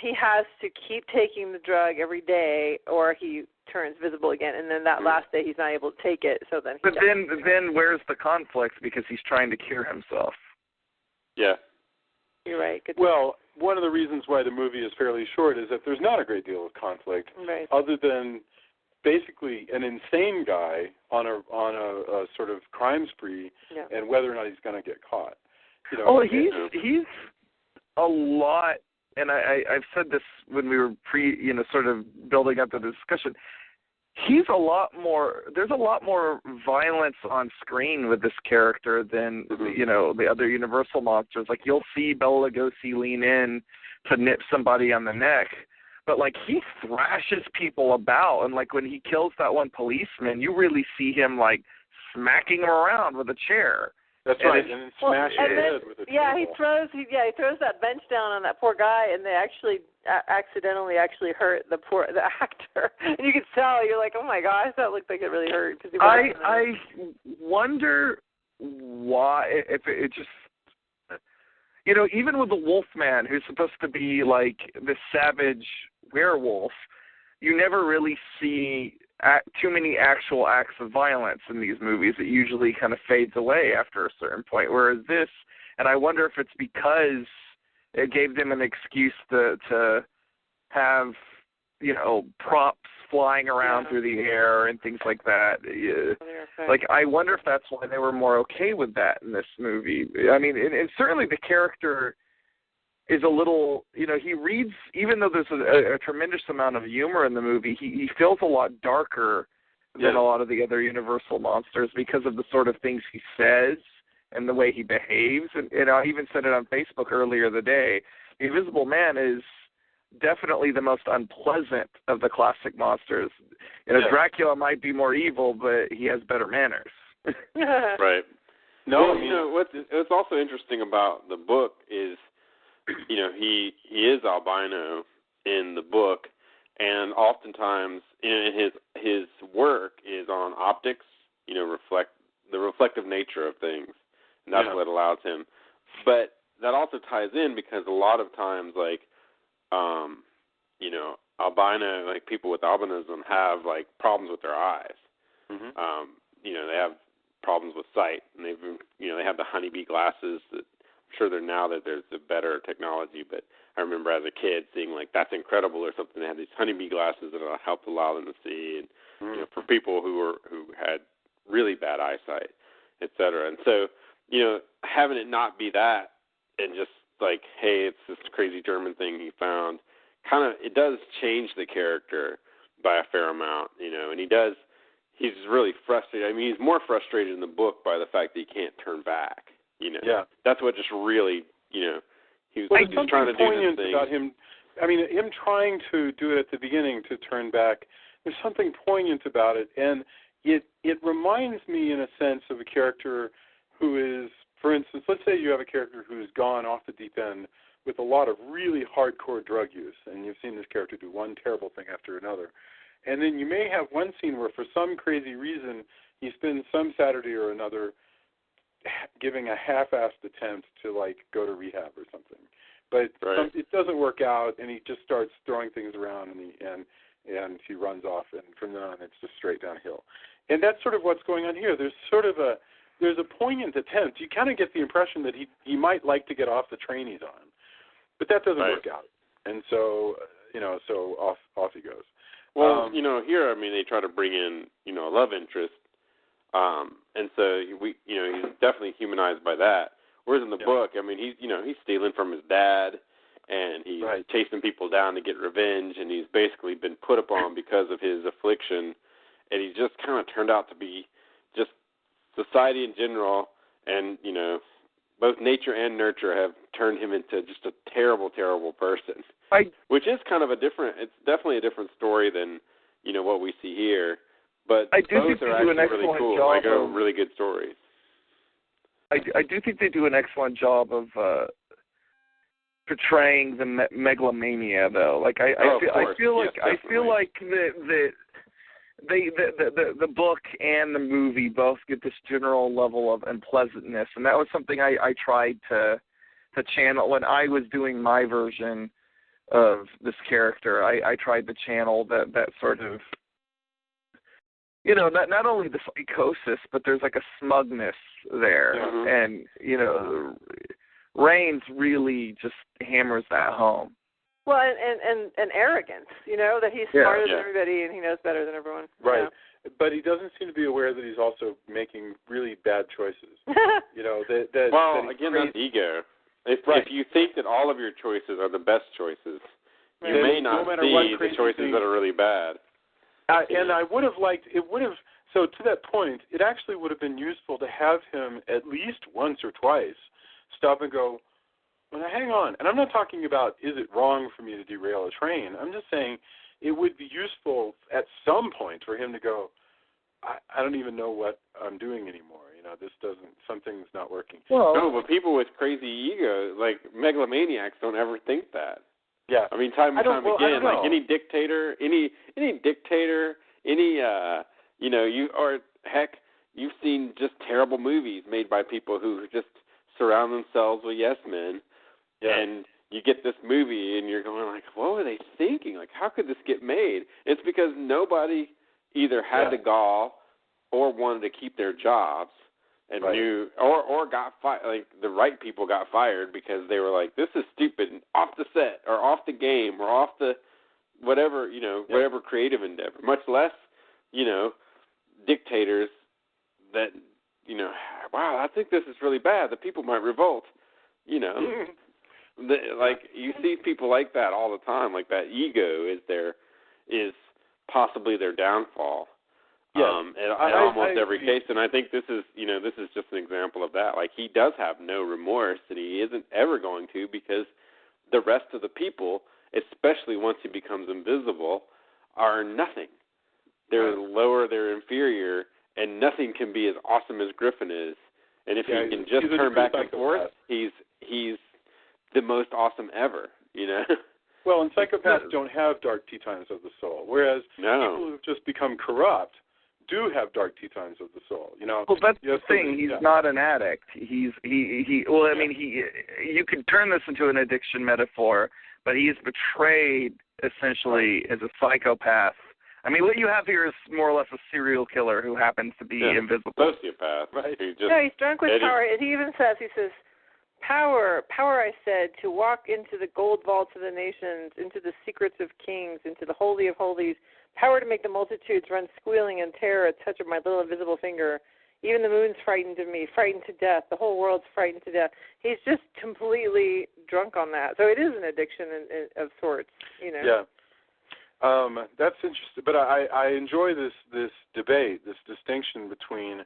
he has to keep taking the drug every day or he turns visible again, and then that last day he's not able to take it, so then he dies. then where's the conflict because he's trying to cure himself? Yeah. You're right. Well, one of the reasons why the movie is fairly short is that there's not a great deal of conflict, other than basically an insane guy on a sort of crime spree, and whether or not he's going to get caught. He's a lot, and I've said this when we were sort of building up the discussion. There's a lot more violence on screen with this character than the other Universal monsters. Like you'll see Bela Lugosi lean in to nip somebody on the neck, but like he thrashes people about, and like when he kills that one policeman, you really see him like smacking him around with a chair. That's right, and then smash his head with a table. He throws that bench down on that poor guy, and they actually accidentally hurt the actor. And you can tell, you're like, oh my gosh, that looked like it really hurt. I wonder why, if it just, even with the Wolfman, who's supposed to be like this savage werewolf, you never really see too many actual acts of violence in these movies. It usually kind of fades away after a certain point, whereas this, and I wonder if it's because it gave them an excuse to have, props flying around through the air and things like that. Like, I wonder if that's why they were more okay with that in this movie. I mean, and certainly the character is a little, he reads, even though there's a tremendous amount of humor in the movie, he feels a lot darker than a lot of the other Universal monsters because of the sort of things he says and the way he behaves. And I even said it on Facebook earlier today. The Invisible Man is definitely the most unpleasant of the classic monsters. Dracula might be more evil, but he has better manners. Right. No, what's also interesting about the book is, he is albino in the book, and oftentimes his work is on optics, the reflective nature of things, and that's what allows him. But that also ties in because a lot of times, like, albino, like people with albinism have like problems with their eyes. Mm-hmm. They have problems with sight, and they have the honeybee glasses that. Sure, now that there's a better technology, but I remember as a kid seeing like that's incredible or something. They had these honeybee glasses that helped allow them to see, and for people who had really bad eyesight, et cetera. And so having it not be that, and just like, hey, it's this crazy German thing he found. Kind of, it does change the character by a fair amount, you know, and he's really frustrated. I mean, he's more frustrated in the book by the fact that he can't turn back, you know. Yeah. That's what just really, you know, he's trying to do poignant this thing. about him. I mean, him trying to do it at the beginning to turn back, there's something poignant about it, and it reminds me in a sense of a character who is, for instance, let's say you have a character who's gone off the deep end with a lot of really hardcore drug use, and you've seen this character do one terrible thing after another. And then you may have one scene where for some crazy reason he spends some Saturday or another giving a half-assed attempt to, like, go to rehab or something. But it doesn't work out, and he just starts throwing things around, and he runs off, and from then on it's just straight downhill. And that's sort of what's going on here. There's a poignant attempt. You kind of get the impression that he might like to get off the train he's on, but that doesn't work out. And so, you know, so off he goes. Well, you know, here, I mean, they try to bring in, you know, a love interest, and so he's definitely humanized by that. Whereas in the book, I mean, he's stealing from his dad, and he's chasing people down to get revenge, and he's basically been put upon because of his affliction, and he's just kind of turned out to be just society in general, and, you know, both nature and nurture have turned him into just a terrible, terrible person. Which is kind of it's definitely a different story than, you know, what we see here. But I do both think they are do an actually really excellent cool. job Like, really good stories. I do think they do an excellent job of portraying the megalomania, though. Like I feel like the book and the movie both get this general level of unpleasantness, and that was something I tried to channel when I was doing my version of this character. I tried to channel that sort of, you know, not only the psychosis, but there's like a smugness there, and, you know, Raines really just hammers that home. Well, and arrogance, you know, that he's smarter than everybody and he knows better than everyone. Right. You know? But he doesn't seem to be aware that he's also making really bad choices. You know, that's ego. If you think that all of your choices are the best choices, you may not see the choices that are really bad. And I would have liked, so to that point, it actually would have been useful to have him at least once or twice stop and go, well, now hang on. And I'm not talking about, is it wrong for me to derail a train? I'm just saying it would be useful at some point for him to go, I don't even know what I'm doing anymore. You know, something's not working. Well, no, but people with crazy ego, like megalomaniacs, don't ever think that. Yeah. I mean, time and time again, like any dictator, you know, you've seen just terrible movies made by people who just surround themselves with yes men, and you get this movie and you're going like, what were they thinking? Like, how could this get made? It's because nobody either had the gall or wanted to keep their jobs and knew, or got fired. Like, the right people got fired because they were like, this is stupid, and off the set or off the game or off the whatever, you know, whatever creative endeavor. Much less, you know, dictators that, you know, wow, I think this is really bad. The people might revolt, you know. Like, you see people like that all the time. Like, that ego is possibly their downfall. In almost every case, and I think this is just an example of that. Like, he does have no remorse, and he isn't ever going to, because the rest of the people, especially once he becomes invisible, are nothing. They're lower, they're inferior, and nothing can be as awesome as Griffin is. And if he can just turn back and forth, he's the most awesome ever, you know? Well, and psychopaths don't have dark tea times of the soul, whereas people who've just become corrupt do have dark tea times of the soul, you know. Well, that's the thing. He's not an addict. You could turn this into an addiction metaphor, but he is portrayed essentially as a psychopath. I mean, what you have here is more or less a serial killer who happens to be invisible. Sociopath. Right. He's drunk with power. He even says, power, I said, to walk into the gold vaults of the nations, into the secrets of kings, into the holy of holies, power to make the multitudes run squealing in terror at touch of my little invisible finger. Even the moon's frightened of me, frightened to death. The whole world's frightened to death. He's just completely drunk on that. So it is an addiction of sorts, you know. Yeah. That's interesting. But I enjoy this debate, this distinction between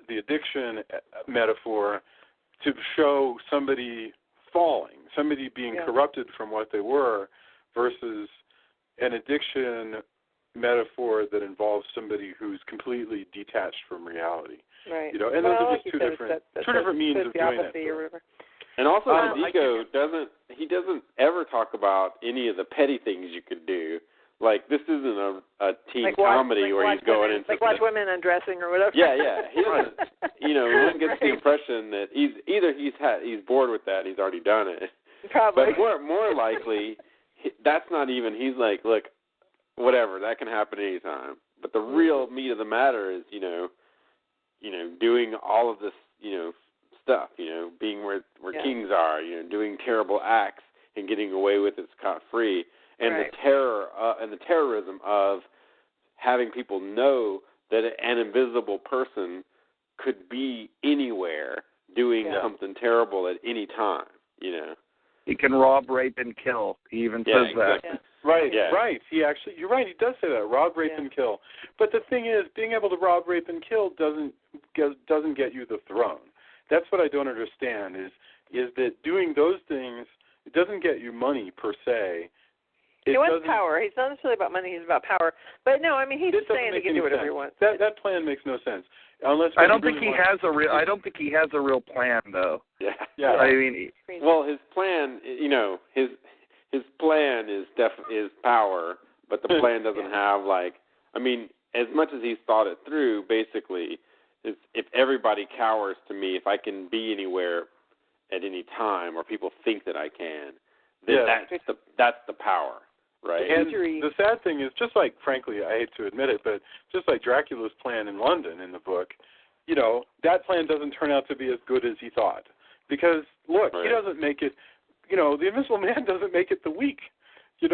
the addiction metaphor to show somebody falling, somebody being corrupted from what they were, versus an addiction metaphor that involves somebody who's completely detached from reality. Right. You know, and those are just two different means of doing that. And also, Indigo doesn't ever talk about any of the petty things you could do. Like, this isn't a teen comedy where he's going into watch women undressing or whatever. Yeah. He doesn't. You know, one gets the impression that he's bored with that and he's already done it. Probably. But more likely, that's not even. He's like, look, whatever, that can happen anytime. But the real meat of the matter is, doing all of this, stuff, being where kings are, doing terrible acts and getting away with it scot-free. And the terror and the terrorism of having people know that an invisible person could be anywhere doing something terrible at any time, He can rob, rape, and kill. He even says that. Yeah. Right. You're right. He does say that. Rob, rape, and kill. But the thing is, being able to rob, rape, and kill doesn't get you the throne. That's what I don't understand. Is that doing those things? It doesn't get you money per se. He wants power. He's not necessarily about money. He's about power. But no, I mean, he's just saying he can do whatever he wants. That plan makes no sense. Unless I don't think he has a real plan, though. Yeah. I mean, well, his plan, his plan is power, but the plan doesn't have as much as he's thought it through. Basically, is if everybody cowers to me, if I can be anywhere at any time, or people think that I can, then that's the power. Right. And the sad thing is, just like, frankly, I hate to admit it, but just like Dracula's plan in London in the book, that plan doesn't turn out to be as good as he thought. Because, look, he doesn't make it, the Invisible Man doesn't make it the week. He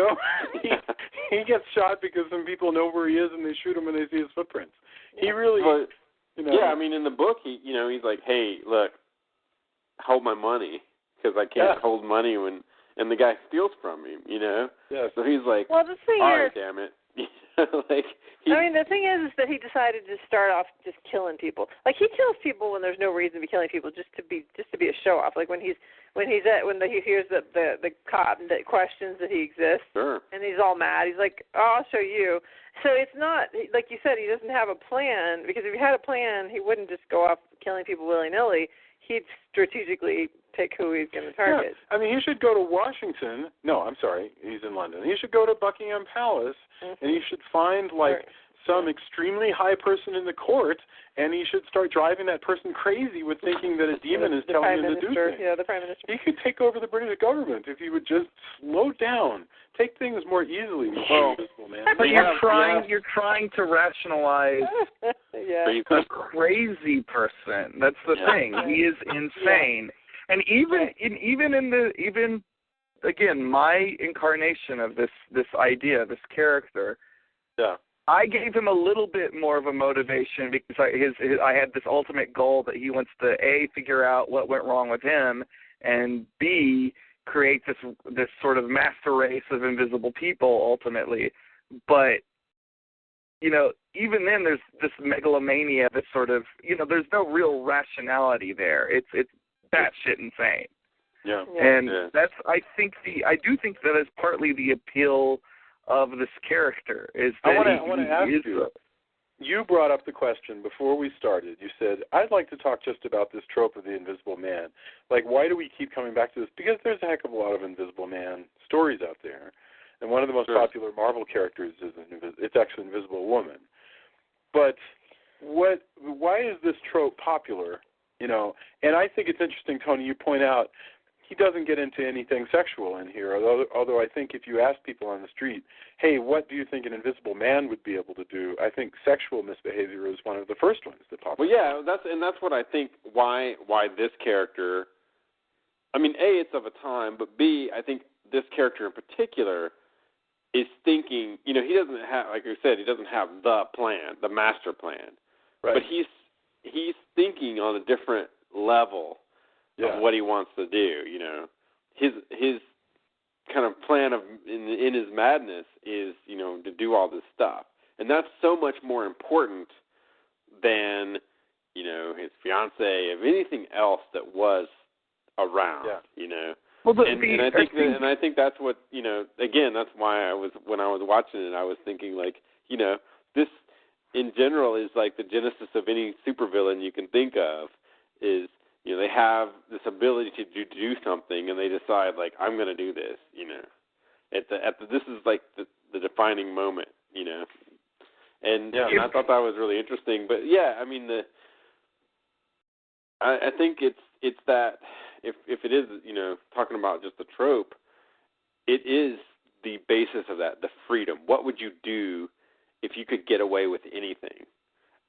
gets shot because some people know where he is and they shoot him when they see his footprints. He really, Yeah, I mean, in the book, he's like, hey, look, hold my money, because I can't hold money and the guy steals from him, Yeah. So he's like, well, the thing all right, is, damn it. the thing is that he decided to start off just killing people. Like, he kills people when there's no reason to be killing people, just to be a show off. Like when he hears the cop that questions that he exists, and he's all mad. He's like, oh, I'll show you. So it's not, like you said, he doesn't have a plan, because if he had a plan, he wouldn't just go off killing people willy-nilly. He'd strategically pick who he's going to target. Yeah. I mean, he should go to Washington. No, I'm sorry, he's in London. He should go to Buckingham Palace, and he should find some extremely high person in the court, and he should start driving that person crazy with thinking that a demon is telling him to do things. Yeah, the Prime Minister. He could take over the British government if he would just slow down, take things more easily. But you're trying to rationalize a crazy person. That's the thing. He is insane. And even again, my incarnation of this idea, this character, I gave him a little bit more of a motivation, because I had this ultimate goal that he wants to A, figure out what went wrong with him, and B, create this sort of master race of invisible people ultimately. But even then, there's this megalomania, this sort of, there's no real rationality there. It's batshit insane. Yeah. And I do think that is partly the appeal of this character. Is that I want to ask you. You brought up the question before we started. You said, I'd like to talk just about this trope of the Invisible Man. Like, why do we keep coming back to this? Because there's a heck of a lot of Invisible Man stories out there. And one of the most popular Marvel characters is it's actually Invisible Woman. But why is this trope popular? And I think it's interesting, Tony, you point out he doesn't get into anything sexual in here, although I think if you ask people on the street, hey, what do you think an Invisible Man would be able to do, I think sexual misbehavior is one of the first ones that pops up. Well, yeah, that's what I think, why this character, I mean, A, it's of a time, but B, I think this character in particular is thinking, he doesn't have, like you said, he doesn't have the plan, the master plan. Right. But he's thinking on a different level of what he wants to do. You know, his kind of plan of in his madness is, you know, to do all this stuff, and that's so much more important than, you know, his fiance, of anything else that was around. You know. Well, I think that's what, you know. Again, that's why when I was watching it, I was thinking, like, you know, this in general is like the genesis of any supervillain you can think of. Is, you know, they have this ability to do something, and they decide, like, I'm going to do this. You know, this is like the defining moment. You know, and I thought that was really interesting. But yeah, I mean, I think it's that. If it is, you know, talking about just the trope, it is the basis of that, the freedom. What would you do if you could get away with anything?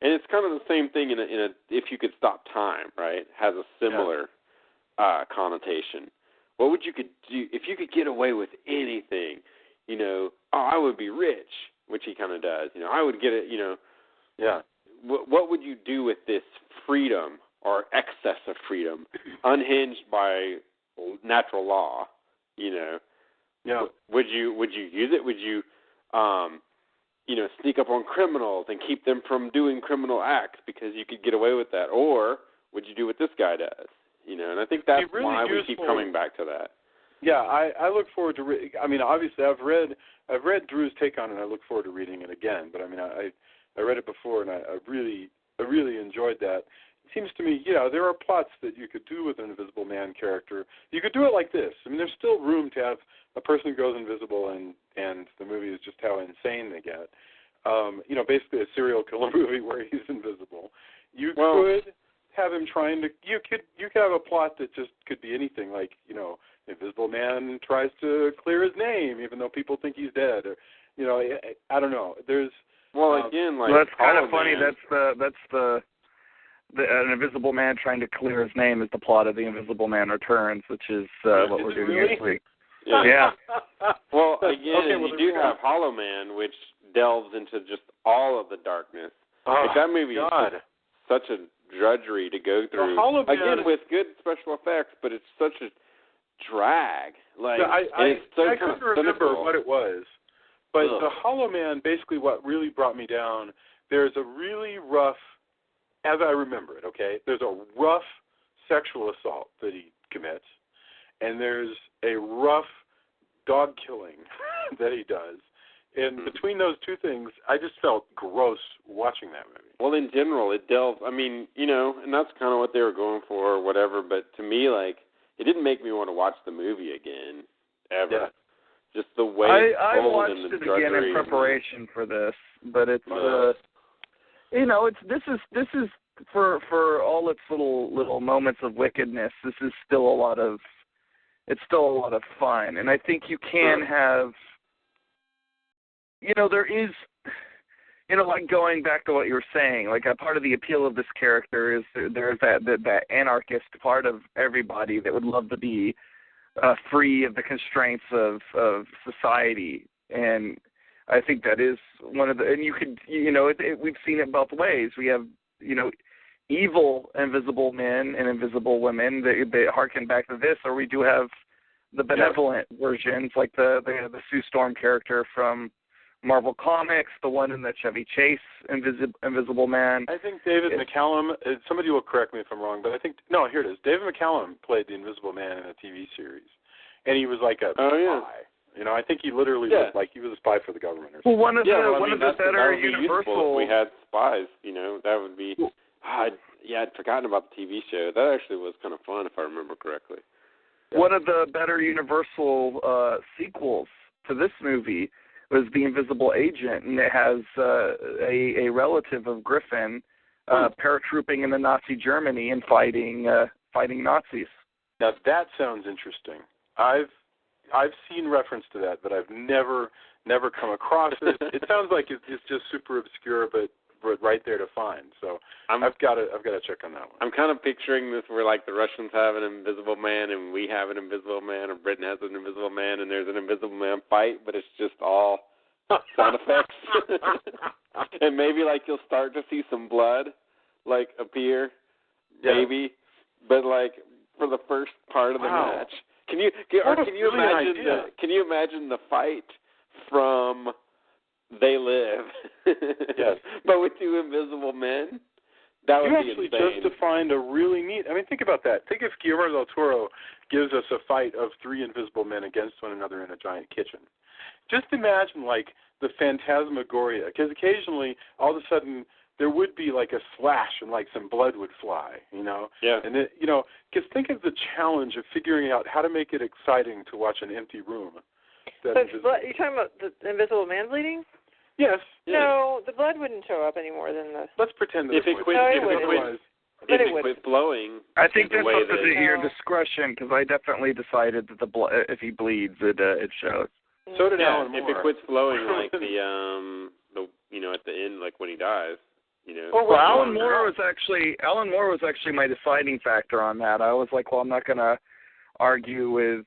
And it's kind of the same thing in a if you could stop time, right? Has a similar connotation. What would you could do if you could get away with anything? You know, I would be rich, which he kind of does. You know, I would get it. You know, What would you do with this freedom? Or excess of freedom, unhinged by natural law, you know. Yeah. Would you use it? Would you, you know, sneak up on criminals and keep them from doing criminal acts because you could get away with that? Or would you do what this guy does? You know, and I think that's really why we keep coming back to that. Yeah, I look forward to. I mean, obviously, I've read Drew's take on it, and I look forward to reading it again. But I mean, I read it before, and I really enjoyed that. It seems to me, you know, there are plots that you could do with an Invisible Man character. You could do it like this. I mean, there's still room to have a person who goes invisible, and the movie is just how insane they get. You know, basically a serial killer movie where he's invisible. You could have him trying to. You could have a plot that just could be anything, like, you know, Invisible Man tries to clear his name even though people think he's dead, or, you know, I don't know. There's again, like, that's kind of funny. That's an Invisible Man trying to clear his name is the plot of The Invisible Man Returns, which is what we're doing next week. Yeah. Well, again, you do have Hollow Man, which delves into just all of the darkness. Like, that movie is such a drudgery to go through. Again, with good special effects, but it's such a drag. Like, I couldn't remember what it was, but the Hollow Man, basically what really brought me down, there's a really rough, as I remember it, okay, there's a rough sexual assault that he commits, and there's a rough dog killing that he does. And between those two things, I just felt gross watching that movie. Well, in general, it delved, I mean, you know, and that's kind of what they were going for or whatever, but to me, like, it didn't make me want to watch the movie again, ever. Yeah. Just the way I watched it again in preparation for this, but it's, you know, this is for all its little moments of wickedness, this is still a lot of fun. And I think you can have, you know, there is, you know, like going back to what you were saying, like a part of the appeal of this character is there's that anarchist part of everybody that would love to be free of the constraints of society. And I think that is one of the, and you could, you know, we've seen it both ways. We have, you know, evil invisible men and invisible women that harken back to this, or we do have the benevolent versions, like the Sue Storm character from Marvel Comics, the one in the Chevy Chase Invisible Man. I think David McCallum, somebody will correct me if I'm wrong, but I think, no, here it is. David McCallum played the Invisible Man in a TV series, and he was like a spy. You know, I think he literally looked like he was a spy for the government or something. Well, one of the better Universal... If we had spies, you know, that would be... I'd forgotten about the TV show. That actually was kind of fun, if I remember correctly. Yeah. One of the better Universal sequels to this movie was The Invisible Agent, and it has a relative of Griffin paratrooping into Nazi Germany and fighting Nazis. Now that sounds interesting. I've seen reference to that, but I've never come across it. It sounds like it's just super obscure, but right there to find. So I've got to check on that one. I'm kind of picturing this where, like, the Russians have an Invisible Man and we have an Invisible Man, or Britain has an Invisible Man and there's an Invisible Man fight, but it's just all sound effects. And maybe, like, you'll start to see some blood, like appear, Yeah. maybe, but like for the first part of the match. Can you imagine the fight from They Live? Yes. But with two invisible men? That would you be actually insane. just defined a really neat. I mean, think about that. Think if Guillermo del Toro gives us a fight of three invisible men against one another in a giant kitchen. Just imagine like the phantasmagoria, because occasionally, all of a sudden, there would be like a slash and like some blood would fly, you know? Yeah. And it, you know, because think of the challenge of figuring out how to make it exciting to watch an empty room. So you're talking about the invisible man bleeding? Yes. No, the blood wouldn't show up any more than the. Let's pretend that If it quit blowing. I think that's up to that your discretion, because I definitely decided that the blood, if he bleeds, it shows. So did Alan Moore. If it quits flowing like the you know, at the end, like when he dies, you know. Well, Alan Moore was actually my deciding factor on that. I was like, well, I'm not going to argue with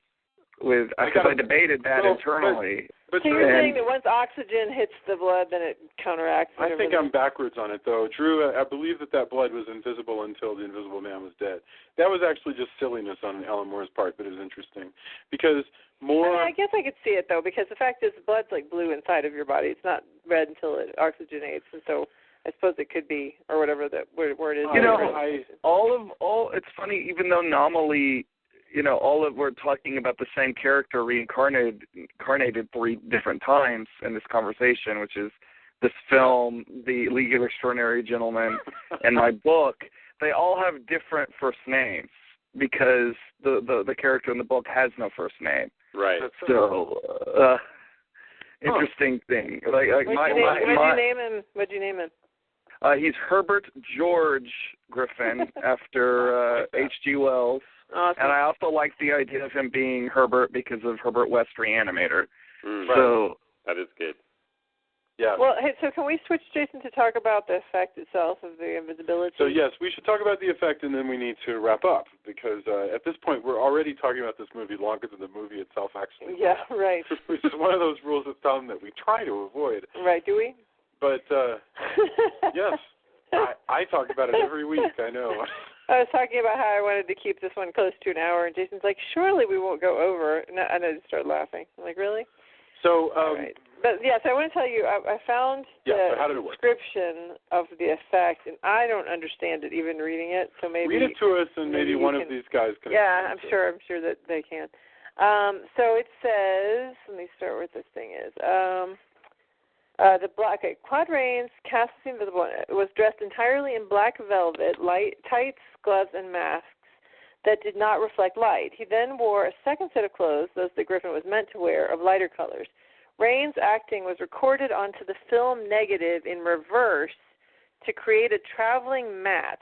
because I debated that internally. So you're saying that once oxygen hits the blood, then it counteracts. I think I'm backwards on it, though. Drew, I believe that blood was invisible until the Invisible Man was dead. That was actually just silliness on Alan Moore's part, but it was interesting. Because Moore... I guess I could see it, though, because the fact is the blood's like blue inside of your body. It's not red until it oxygenates, and so I suppose it could be, or whatever the word is. You know, it's funny, even though nominally... You know, we're talking about the same character reincarnated 3 different times in this conversation, which is this film, The League of Extraordinary Gentlemen, and my book. They all have different first names because the character in the book has no first name. Right. So, interesting thing. What'd you name him? He's Herbert George Griffin after H.G. Wells. Awesome. And I also like the idea of him being Herbert because of Herbert West Reanimator. So that is good. Yeah. Well, hey, so can we switch, Jason, to talk about the effect itself of the invisibility? So, yes, we should talk about the effect, and then we need to wrap up, because at this point we're already talking about this movie longer than the movie itself actually. Yeah, right. Which is one of those rules of thumb that we try to avoid. Right, do we? But, yes, I talk about it every week, I know. I was talking about how I wanted to keep this one close to an hour, and Jason's like, surely we won't go over. And I just started laughing. I'm like, really? So, right. But, yes, I want to tell you, I found the description of the effect, and I don't understand it even reading it. So maybe read it to us, and maybe one of these guys can. Yeah, I'm sure that they can. So it says, let me start where this thing is. Claude Rains, cast as invisible, was dressed entirely in black velvet, light tights, gloves, and masks that did not reflect light. He then wore a second set of clothes, those that Griffin was meant to wear, of lighter colors. Rains' acting was recorded onto the film negative in reverse to create a traveling mat.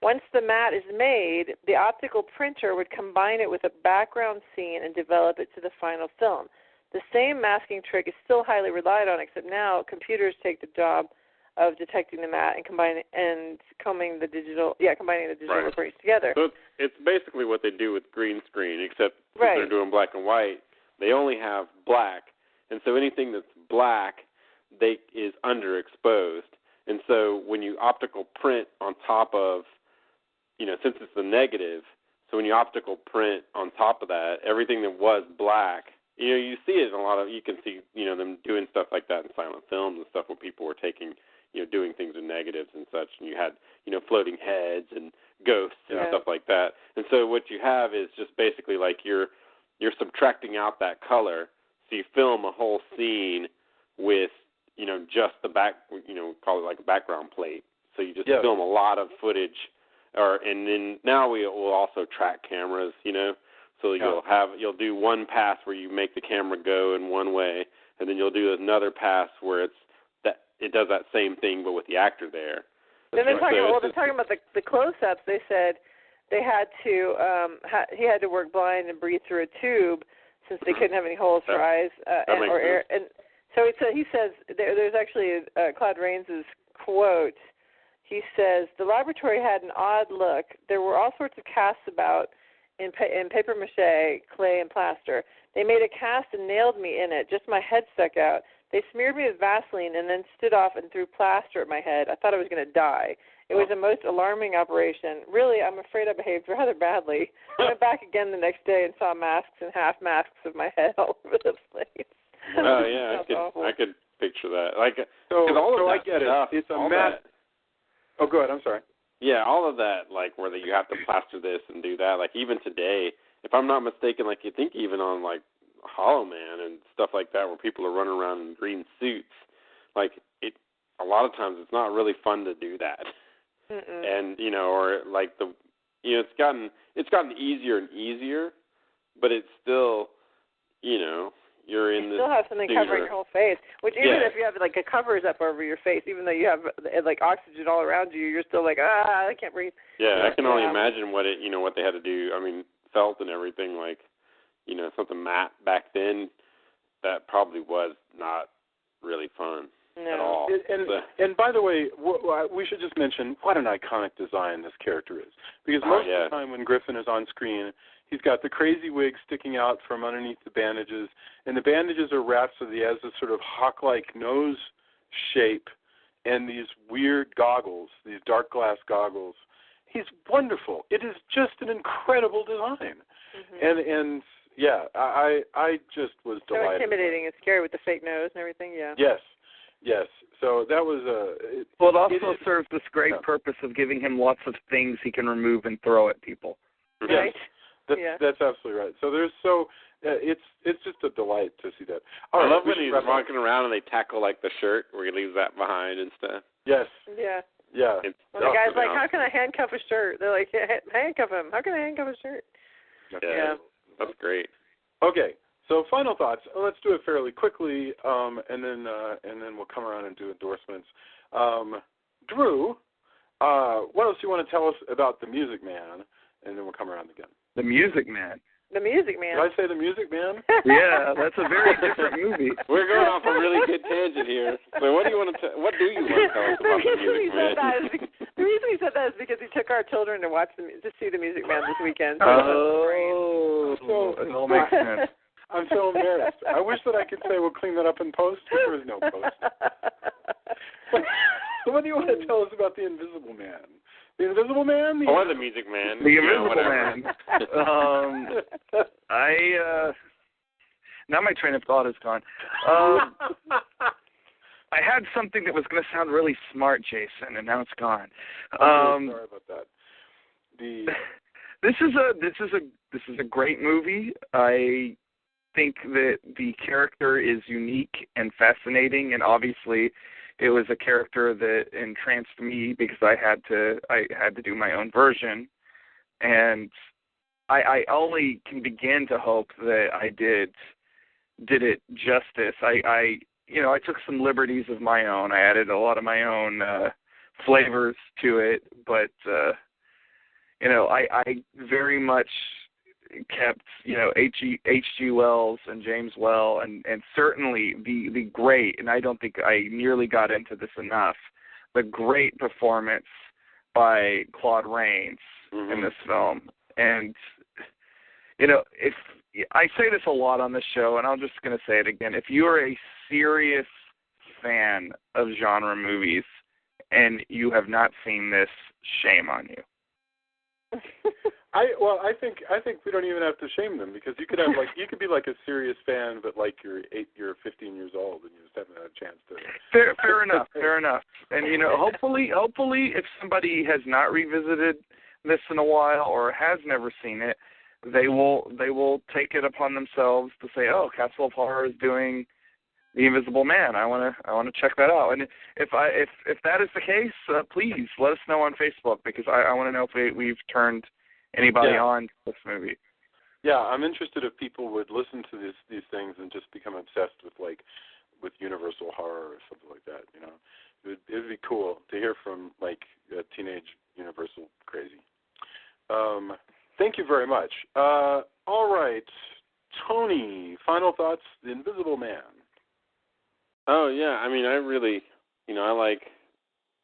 Once the mat is made, the optical printer would combine it with a background scene and develop it to the final film. The same masking trick is still highly relied on, except now computers take the job of detecting the mat and combining the digital recordings together. So it's basically what they do with green screen, except they're doing black and white. They only have black, and so anything that's black is underexposed. And so when you optical print on top of, since it's the negative, so when you optical print on top of that, everything that was black. You see it in you can see, them doing stuff like that in silent films and stuff where people were taking, doing things with negatives and such, and you had, floating heads and ghosts and stuff like that. And so what you have is just basically like you're subtracting out that color, so you film a whole scene with, just the back, call it like a background plate. So you just film a lot of footage, and then now we will also track cameras, So you'll do one pass where you make the camera go in one way, and then you'll do another pass where it does that same thing but with the actor there. And then talking about the close-ups, they said they had to he had to work blind and breathe through a tube since they couldn't have any holes for eyes or air. And so he says there's actually Claude Rains' quote. He says the laboratory had an odd look. There were all sorts of casts about. In paper-mache, clay, and plaster. They made a cast and nailed me in it. Just my head stuck out. They smeared me with Vaseline and then stood off and threw plaster at my head. I thought I was going to die. It was the most alarming operation. Really, I'm afraid I behaved rather badly. I went back again the next day and saw masks and half masks of my head all over the place. Oh yeah, I could picture that. Like, all of that I get stuff, it. It's a mess. Oh, go ahead. I'm sorry. Yeah, all of that, like where you have to plaster this and do that. Like even today, if I'm not mistaken, like you think even on like Hollow Man and stuff like that, where people are running around in green suits, like a lot of times it's not really fun to do that. Mm-mm. And or like it's gotten easier and easier, but it's still, you're in you this. Still have something covering your whole face, which even if you have like a covers up over your face, even though you have like oxygen all around you, you're still like, I can't breathe. Yeah, I can only imagine what what they had to do. I mean, felt and everything, like, something matte back then, that probably was not really fun. No. At all. And by the way, we should just mention what an iconic design this character is. Because most of the time when Griffin is on screen, he's got the crazy wig sticking out from underneath the bandages, and the bandages are wrapped so that he has this sort of hawk-like nose shape and these weird goggles, these dark glass goggles. He's wonderful. It is just an incredible design. Mm-hmm. And yeah, I just was delighted. So intimidating and scary with the fake nose and everything, yeah. Yes. So that was it also serves this great purpose of giving him lots of things he can remove and throw at people. Right. That's absolutely right. So it's just a delight to see that. I love when he's walking around and they tackle like the shirt where he leaves that behind and stuff. Yes. Yeah. Yeah. Well, the guy's like, how can I handcuff a shirt? They're like, handcuff him. How can I handcuff a shirt? Yeah. That's great. Okay. So final thoughts. Let's do it fairly quickly, and then we'll come around and do endorsements. Drew, what else do you want to tell us about The Music Man? And then we'll come around again. The Music Man. The Music Man. Did I say The Music Man? Yeah, that's a very different movie. We're going off a really good tangent here. So what do you want to tell us about The Music Man? The reason he said that is because he took our children to see The Music Man this weekend. So it all makes sense. I'm so embarrassed. I wish that I could say we'll clean that up in post, but there is no post. What do you want to tell us about The Invisible Man? The Invisible Man? Or The Music Man. The Invisible Man. Now my train of thought is gone. I had something that was going to sound really smart, Jason, and now it's gone. Sorry about that. This is a great movie. I think that the character is unique and fascinating, and obviously it was a character that entranced me because I had to do my own version, and I only can begin to hope that I did it justice. I took some liberties of my own. I added a lot of my own flavors to it, but I very much kept, H.G. Wells and James Well, and certainly the great, and I don't think I nearly got into this enough, the great performance by Claude Rains in this film. And, if I say this a lot on the show, and I'm just going to say it again, if you are a serious fan of genre movies and you have not seen this, shame on you. I think we don't even have to shame them, because you could have you could be like a serious fan, but like you're 15 years old and you just haven't had a chance to. Fair enough. And hopefully, if somebody has not revisited this in a while or has never seen it, they will take it upon themselves to say, oh, Castle of Horror is doing The Invisible Man. I want to check that out. And if that is the case, please let us know on Facebook, because I want to know if we've turned anybody on to this movie. Yeah, I'm interested if people would listen to these things and just become obsessed with Universal horror or something like that. It would be cool to hear from teenage Universal crazy. Thank you very much. All right, Tony, final thoughts. The Invisible Man. Oh yeah, I mean, I really, I like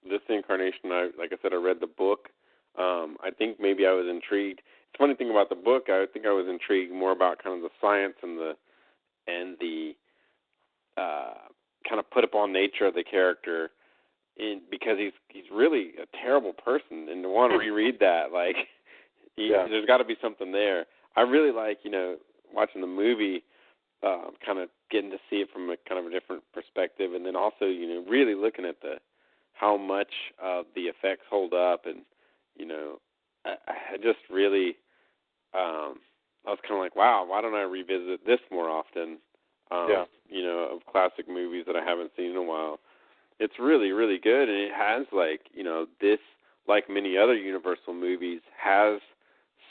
this incarnation. Like I said, I read the book. I think maybe I was intrigued. The funny thing about the book, I think I was intrigued more about kind of the science and the kind of put upon nature of the character, because he's really a terrible person, and to want to reread that, like, there's got to be something there. I really like, watching the movie, kind of getting to see it from a kind of a different perspective, and then also, really looking at how much the effects hold up, and I just really, I was kind of like, wow, why don't I revisit this more often? Of classic movies that I haven't seen in a while. It's really, really good, and it has, like, this, like many other Universal movies, has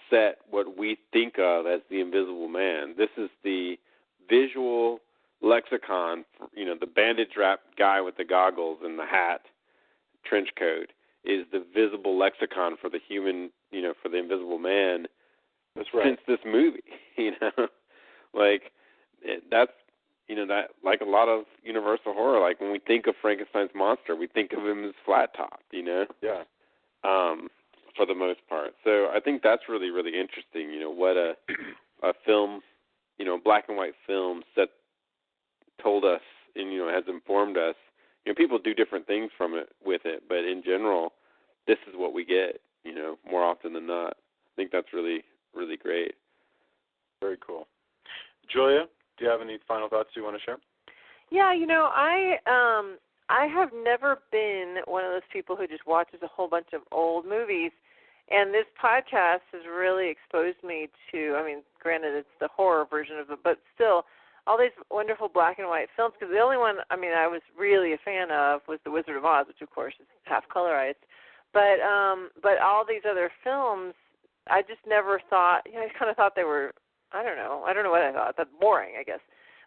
set what we think of as the Invisible Man. This is the visual lexicon for, the bandage-wrapped guy with the goggles and the hat, trench coat, is the visible lexicon for the human, for the Invisible Man. That's right. Since this movie, like, that's, that, like a lot of Universal horror, like when we think of Frankenstein's monster, we think of him as flat-topped, Yeah. For the most part. So I think that's really, really interesting, what a film, black and white film told us and, has informed us. People do different things with it, but in general, this is what we get, more often than not. I think that's really, really great. Very cool. Julia, do you have any final thoughts you want to share? Yeah, I have never been one of those people who just watches a whole bunch of old movies, and this podcast has really exposed me to, granted it's the horror version of it, but still, all these wonderful black and white films, because the only one, I was really a fan of was The Wizard of Oz, which of course is half colorized, but all these other films, I just never thought, I kind of thought they were, I don't know what I thought, that's boring, I guess.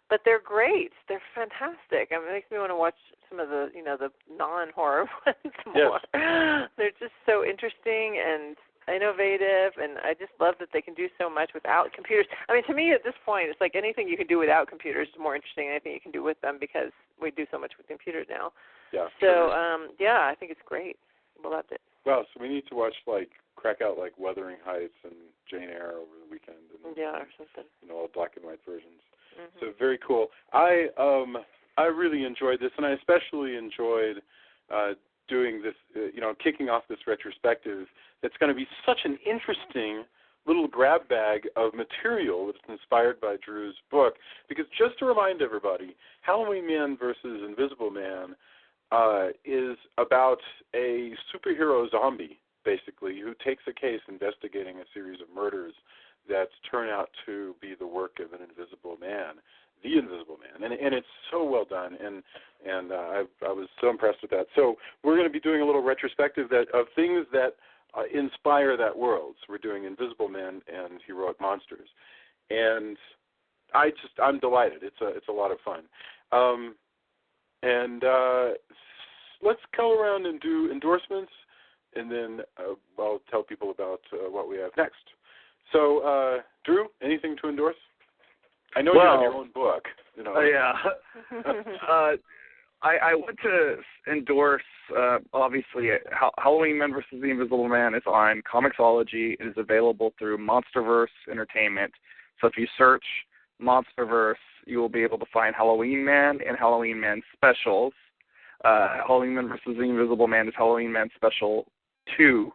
But they're great. They're fantastic. It makes me want to watch some of the, the non-horror ones more. Yes. They're just so interesting and innovative, and I just love that they can do so much without computers. To me, at this point, it's like anything you can do without computers is more interesting than anything you can do with them, because we do so much with computers now. Yeah. So, I think it's great. We loved it. Well, so we need to watch, crack out, Wuthering Heights and Jane Eyre over the weekend. And, or something. All black and white versions. Mm-hmm. So very cool. I really enjoyed this, and I especially enjoyed doing this, kicking off this retrospective. That's going to be such an interesting little grab bag of material that's inspired by Drew's book. Because just to remind everybody, Halloween Man versus Invisible Man is about a superhero zombie, basically, who takes a case investigating a series of murders that turn out to be the work of an invisible man, the Invisible Man, and it's so well done, and I was so impressed with that. So we're going to be doing a little retrospective of things that inspire that world. So we're doing Invisible Man and Heroic Monsters, and I'm delighted. It's a lot of fun, and let's go around and do endorsements, and then I'll tell people about what we have next. So, Drew, anything to endorse? I know you have your own book. Yeah. I want to endorse, obviously, Halloween Man vs. the Invisible Man is on Comixology. It is available through MonsterVerse Entertainment. So if you search MonsterVerse, you will be able to find Halloween Man and Halloween Man specials. Halloween Man vs. the Invisible Man is Halloween Man Special 2.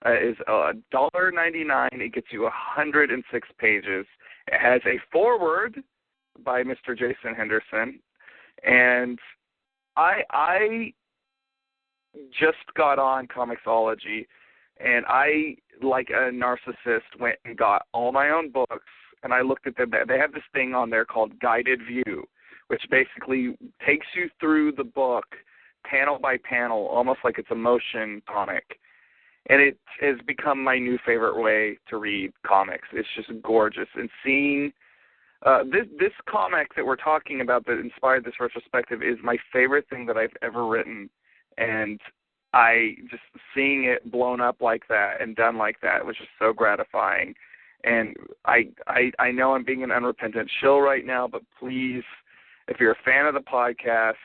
Is $1.99. It gets you 106 pages. It has a foreword by Mr. Jason Henderson, and I just got on Comixology, and I, like a narcissist, went and got all my own books, and I looked at them. They have this thing on there called Guided View, which basically takes you through the book panel by panel, almost like it's a motion comic. And it has become my new favorite way to read comics. It's just gorgeous. And seeing this comic that we're talking about that inspired this retrospective is my favorite thing that I've ever written. And just seeing it blown up like that and done like that was just so gratifying. And I know I'm being an unrepentant shill right now, but please, if you're a fan of the podcast,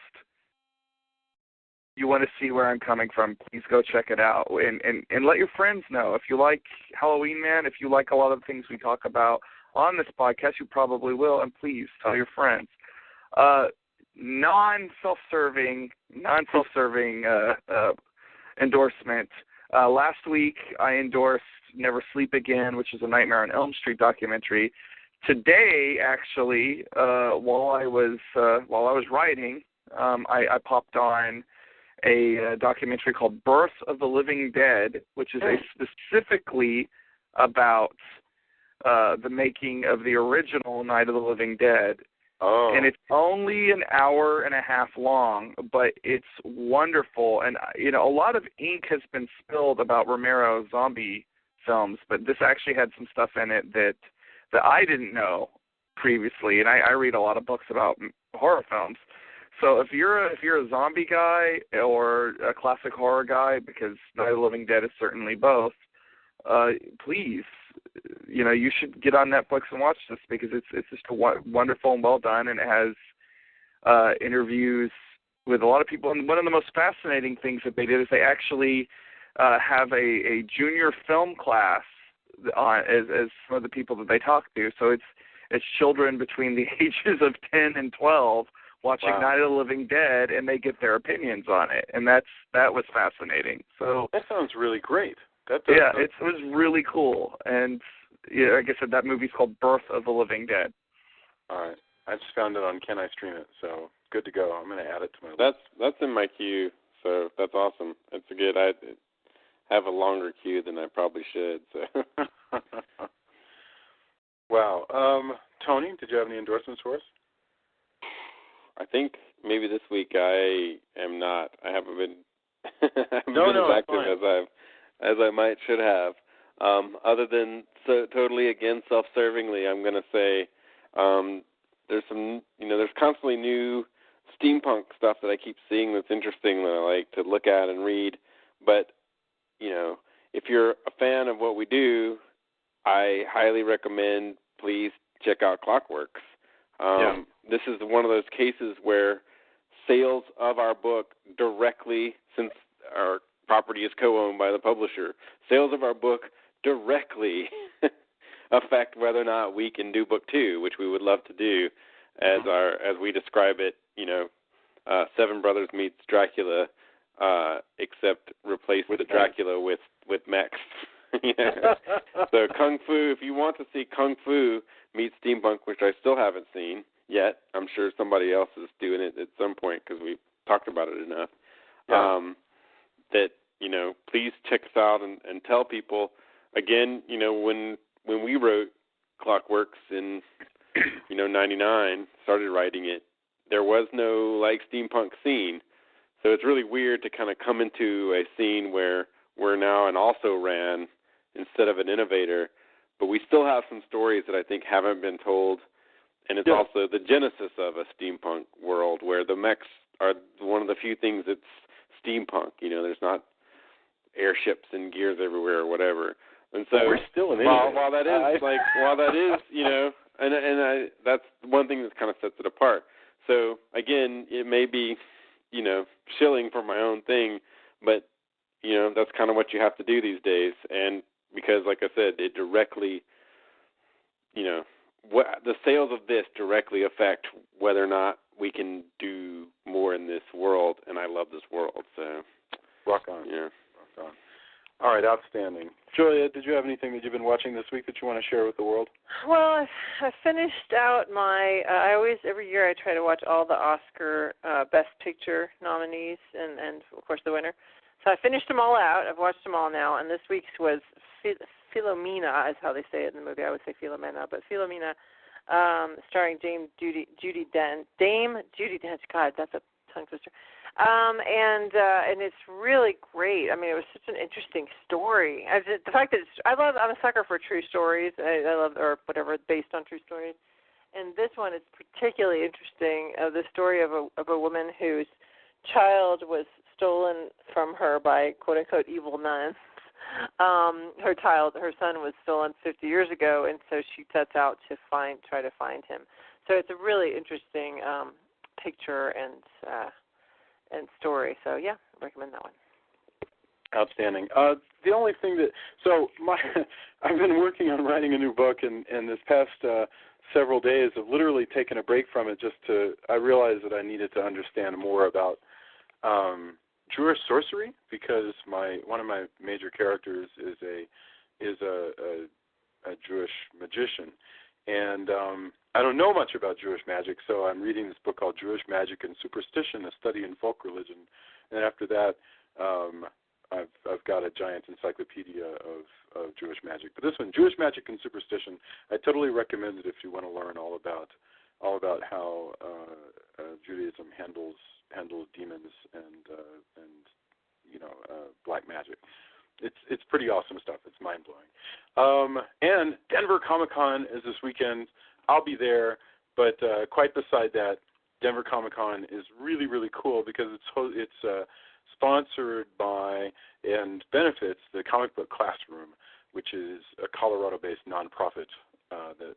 you want to see where I'm coming from, please go check it out and let your friends know. If you like Halloween Man, if you like a lot of the things we talk about on this podcast, you probably will, and please tell your friends. non-self-serving endorsement. Last week, I endorsed Never Sleep Again, which is a Nightmare on Elm Street documentary. Today, actually, while I was writing, I popped on a documentary called Birth of the Living Dead, which is specifically about the making of the original Night of the Living Dead. Oh. And it's only an hour and a half long, but it's wonderful. And, you know, a lot of ink has been spilled about Romero's zombie films, but this actually had some stuff in it that I didn't know previously. And I read a lot of books about horror films. So if you're a zombie guy or a classic horror guy, because Night of the Living Dead is certainly both, please, you know, you should get on Netflix and watch this, because it's just wonderful and well done, and it has interviews with a lot of people. And one of the most fascinating things that they did is they actually have a junior film class as some of the people that they talk to. So it's children between the ages of 10 and 12 watching Night of the Living Dead, and they get their opinions on it, and that was fascinating. So that sounds really great. It was really cool, and yeah, like I said, that movie's called Birth of the Living Dead. All right, I just found it on Can I Stream It, so good to go. I'm going to add it to my list. That's in my queue, so that's awesome. It's good. I have a longer queue than I probably should. So. Wow, Tony, did you have any endorsements for us? I think maybe this week I am not. I haven't been been as active as I might should have. Other than totally again self-servingly, I'm going to say there's constantly new steampunk stuff that I keep seeing that's interesting that I like to look at and read. But if you're a fan of what we do, I highly recommend please check out Clockworks. This is one of those cases where sales of our book directly, since our property is co-owned by the publisher, sales of our book directly affect whether or not we can do book 2, which we would love to do, as we describe it. Seven Brothers meets Dracula, except replace the Dracula with mechs. So Kung Fu. If you want to see Kung Fu meet steampunk, which I still haven't seen yet, I'm sure somebody else is doing it at some point because we've talked about it enough. That please check us out and tell people. Again, when we wrote Clockworks in 99, started writing it, there was no steampunk scene. So it's really weird to kind of come into a scene where we're now an also-ran instead of an innovator, but we still have some stories that I think haven't been told, and it's also the genesis of a steampunk world where the mechs are one of the few things that's steampunk. There's not airships and gears everywhere or whatever. And so we're still an while that is, and that's one thing that kind of sets it apart. So again, it may be, shilling for my own thing, but that's kind of what you have to do these days. And because, like I said, it directly, the sales of this directly affect whether or not we can do more in this world. And I love this world. So rock on. Yeah. Rock on. All right, outstanding. Julia, did you have anything that you've been watching this week that you want to share with the world? Well, I finished out my. Every year I try to watch all the Oscar Best Picture nominees and of course the winner. So I finished them all out. I've watched them all now, and this week's was Philomena, is how they say it in the movie. I would say Philomena, but Philomena, starring Dame Judi Dench. God, that's a tongue twister. And it's really great. I mean, it was such an interesting story. The fact that I'm a sucker for true stories. I love, or whatever, based on true stories. And this one is particularly interesting. The story of a woman whose child was stolen from her by quote unquote evil nuns. Her son was stolen 50 years ago, and so she sets out to try to find him. So it's a really interesting picture and story. So yeah, I recommend that one. Outstanding. The only thing I've been working on writing a new book, and this past several days of literally taking a break from it I realized that I needed to understand more about Jewish sorcery, because one of my major characters is a Jewish magician, and I don't know much about Jewish magic, so I'm reading this book called Jewish Magic and Superstition: A Study in Folk Religion, and after that, I've got a giant encyclopedia of Jewish magic. But this one, Jewish Magic and Superstition, I totally recommend it if you want to learn all about how Judaism handles demons and black magic. It's pretty awesome stuff. It's mind blowing. And Denver Comic-Con is this weekend. I'll be there, but quite beside that, Denver Comic-Con is really, really cool because it's sponsored by and benefits the Comic Book Classroom, which is a Colorado-based nonprofit that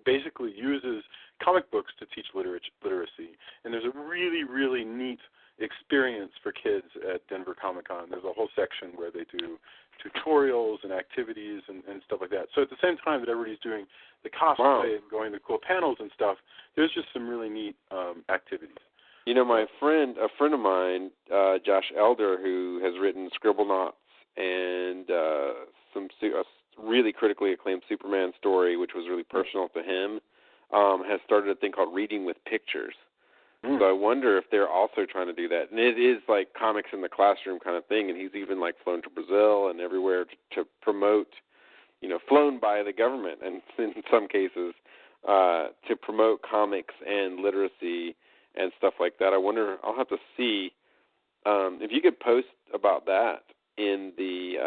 basically uses comic books to teach literacy. And there's a really, really neat experience for kids at Denver Comic-Con. There's a whole section where they do tutorials and activities and stuff like that. So at the same time that everybody's doing the cosplay and going to cool panels and stuff, there's just some really neat activities. You know, a friend of mine, Josh Elder, who has written Scribblenauts and a really critically acclaimed Superman story, which was really personal to him, has started a thing called Reading with Pictures. So I wonder if they're also trying to do that. And it is like comics in the classroom kind of thing, and he's even like flown to Brazil and everywhere to promote, flown by the government and in some cases to promote comics and literacy and stuff like that. I wonder, I'll have to see if you could post about that in the,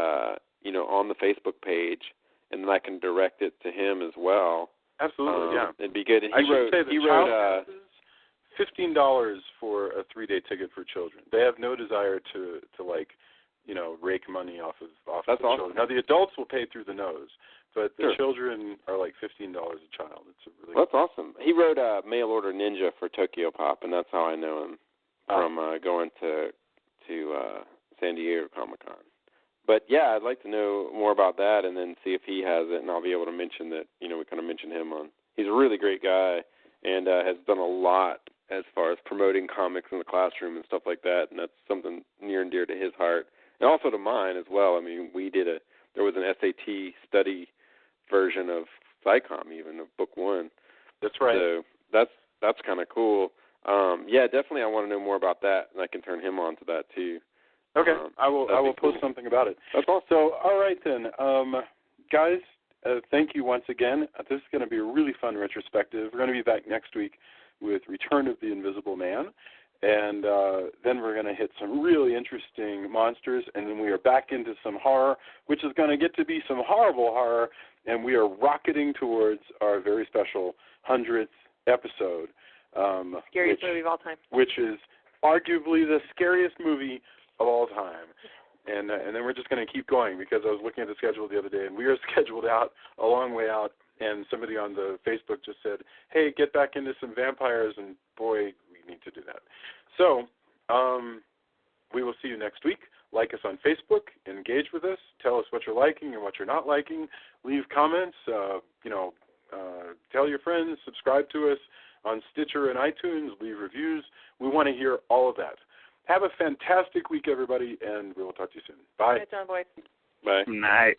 on the Facebook page, and then I can direct it to him as well. Absolutely, yeah. It'd be good. And he wrote $15 for a 3-day ticket for children. They have no desire to rake money off of That's the awesome. children. Now the adults will pay through the nose, but the Sure. children are like $15 a child. It's a really That's awesome. He wrote Mail Order Ninja for Tokyo Pop, and that's how I know him from going to San Diego Comic-Con. But yeah, I'd like to know more about that, and then see if he has it, and I'll be able to mention that. We kind of mentioned him on. He's a really great guy, and has done a lot as far as promoting comics in the classroom and stuff like that, and that's something near and dear to his heart, and also to mine as well. I mean, there was an SAT study version of SciComm, even of Book 1. That's right. So that's kind of cool. Yeah, definitely. I want to know more about that, and I can turn him on to that too. Okay, I will post cool. something about it. That's awesome. So, all right then, guys. Thank you once again. This is going to be a really fun retrospective. We're going to be back next week with Return of the Invisible Man, and then we're going to hit some really interesting monsters, and then we are back into some horror, which is going to get to be some horrible horror, and we are rocketing towards our very special 100th episode. Scariest movie of all time. Which is arguably the scariest movie of all time. And then we're just going to keep going, because I was looking at the schedule the other day, and we are scheduled out a long way out, and somebody on the Facebook just said, hey, get back into some vampires, and boy, we need to do that. So we will see you next week. Like us on Facebook, engage with us, tell us what you're liking and what you're not liking, leave comments, tell your friends, subscribe to us on Stitcher and iTunes, leave reviews. We want to hear all of that. Have a fantastic week, everybody, and we will talk to you soon. Bye. Good, John Boyd. Bye. Night.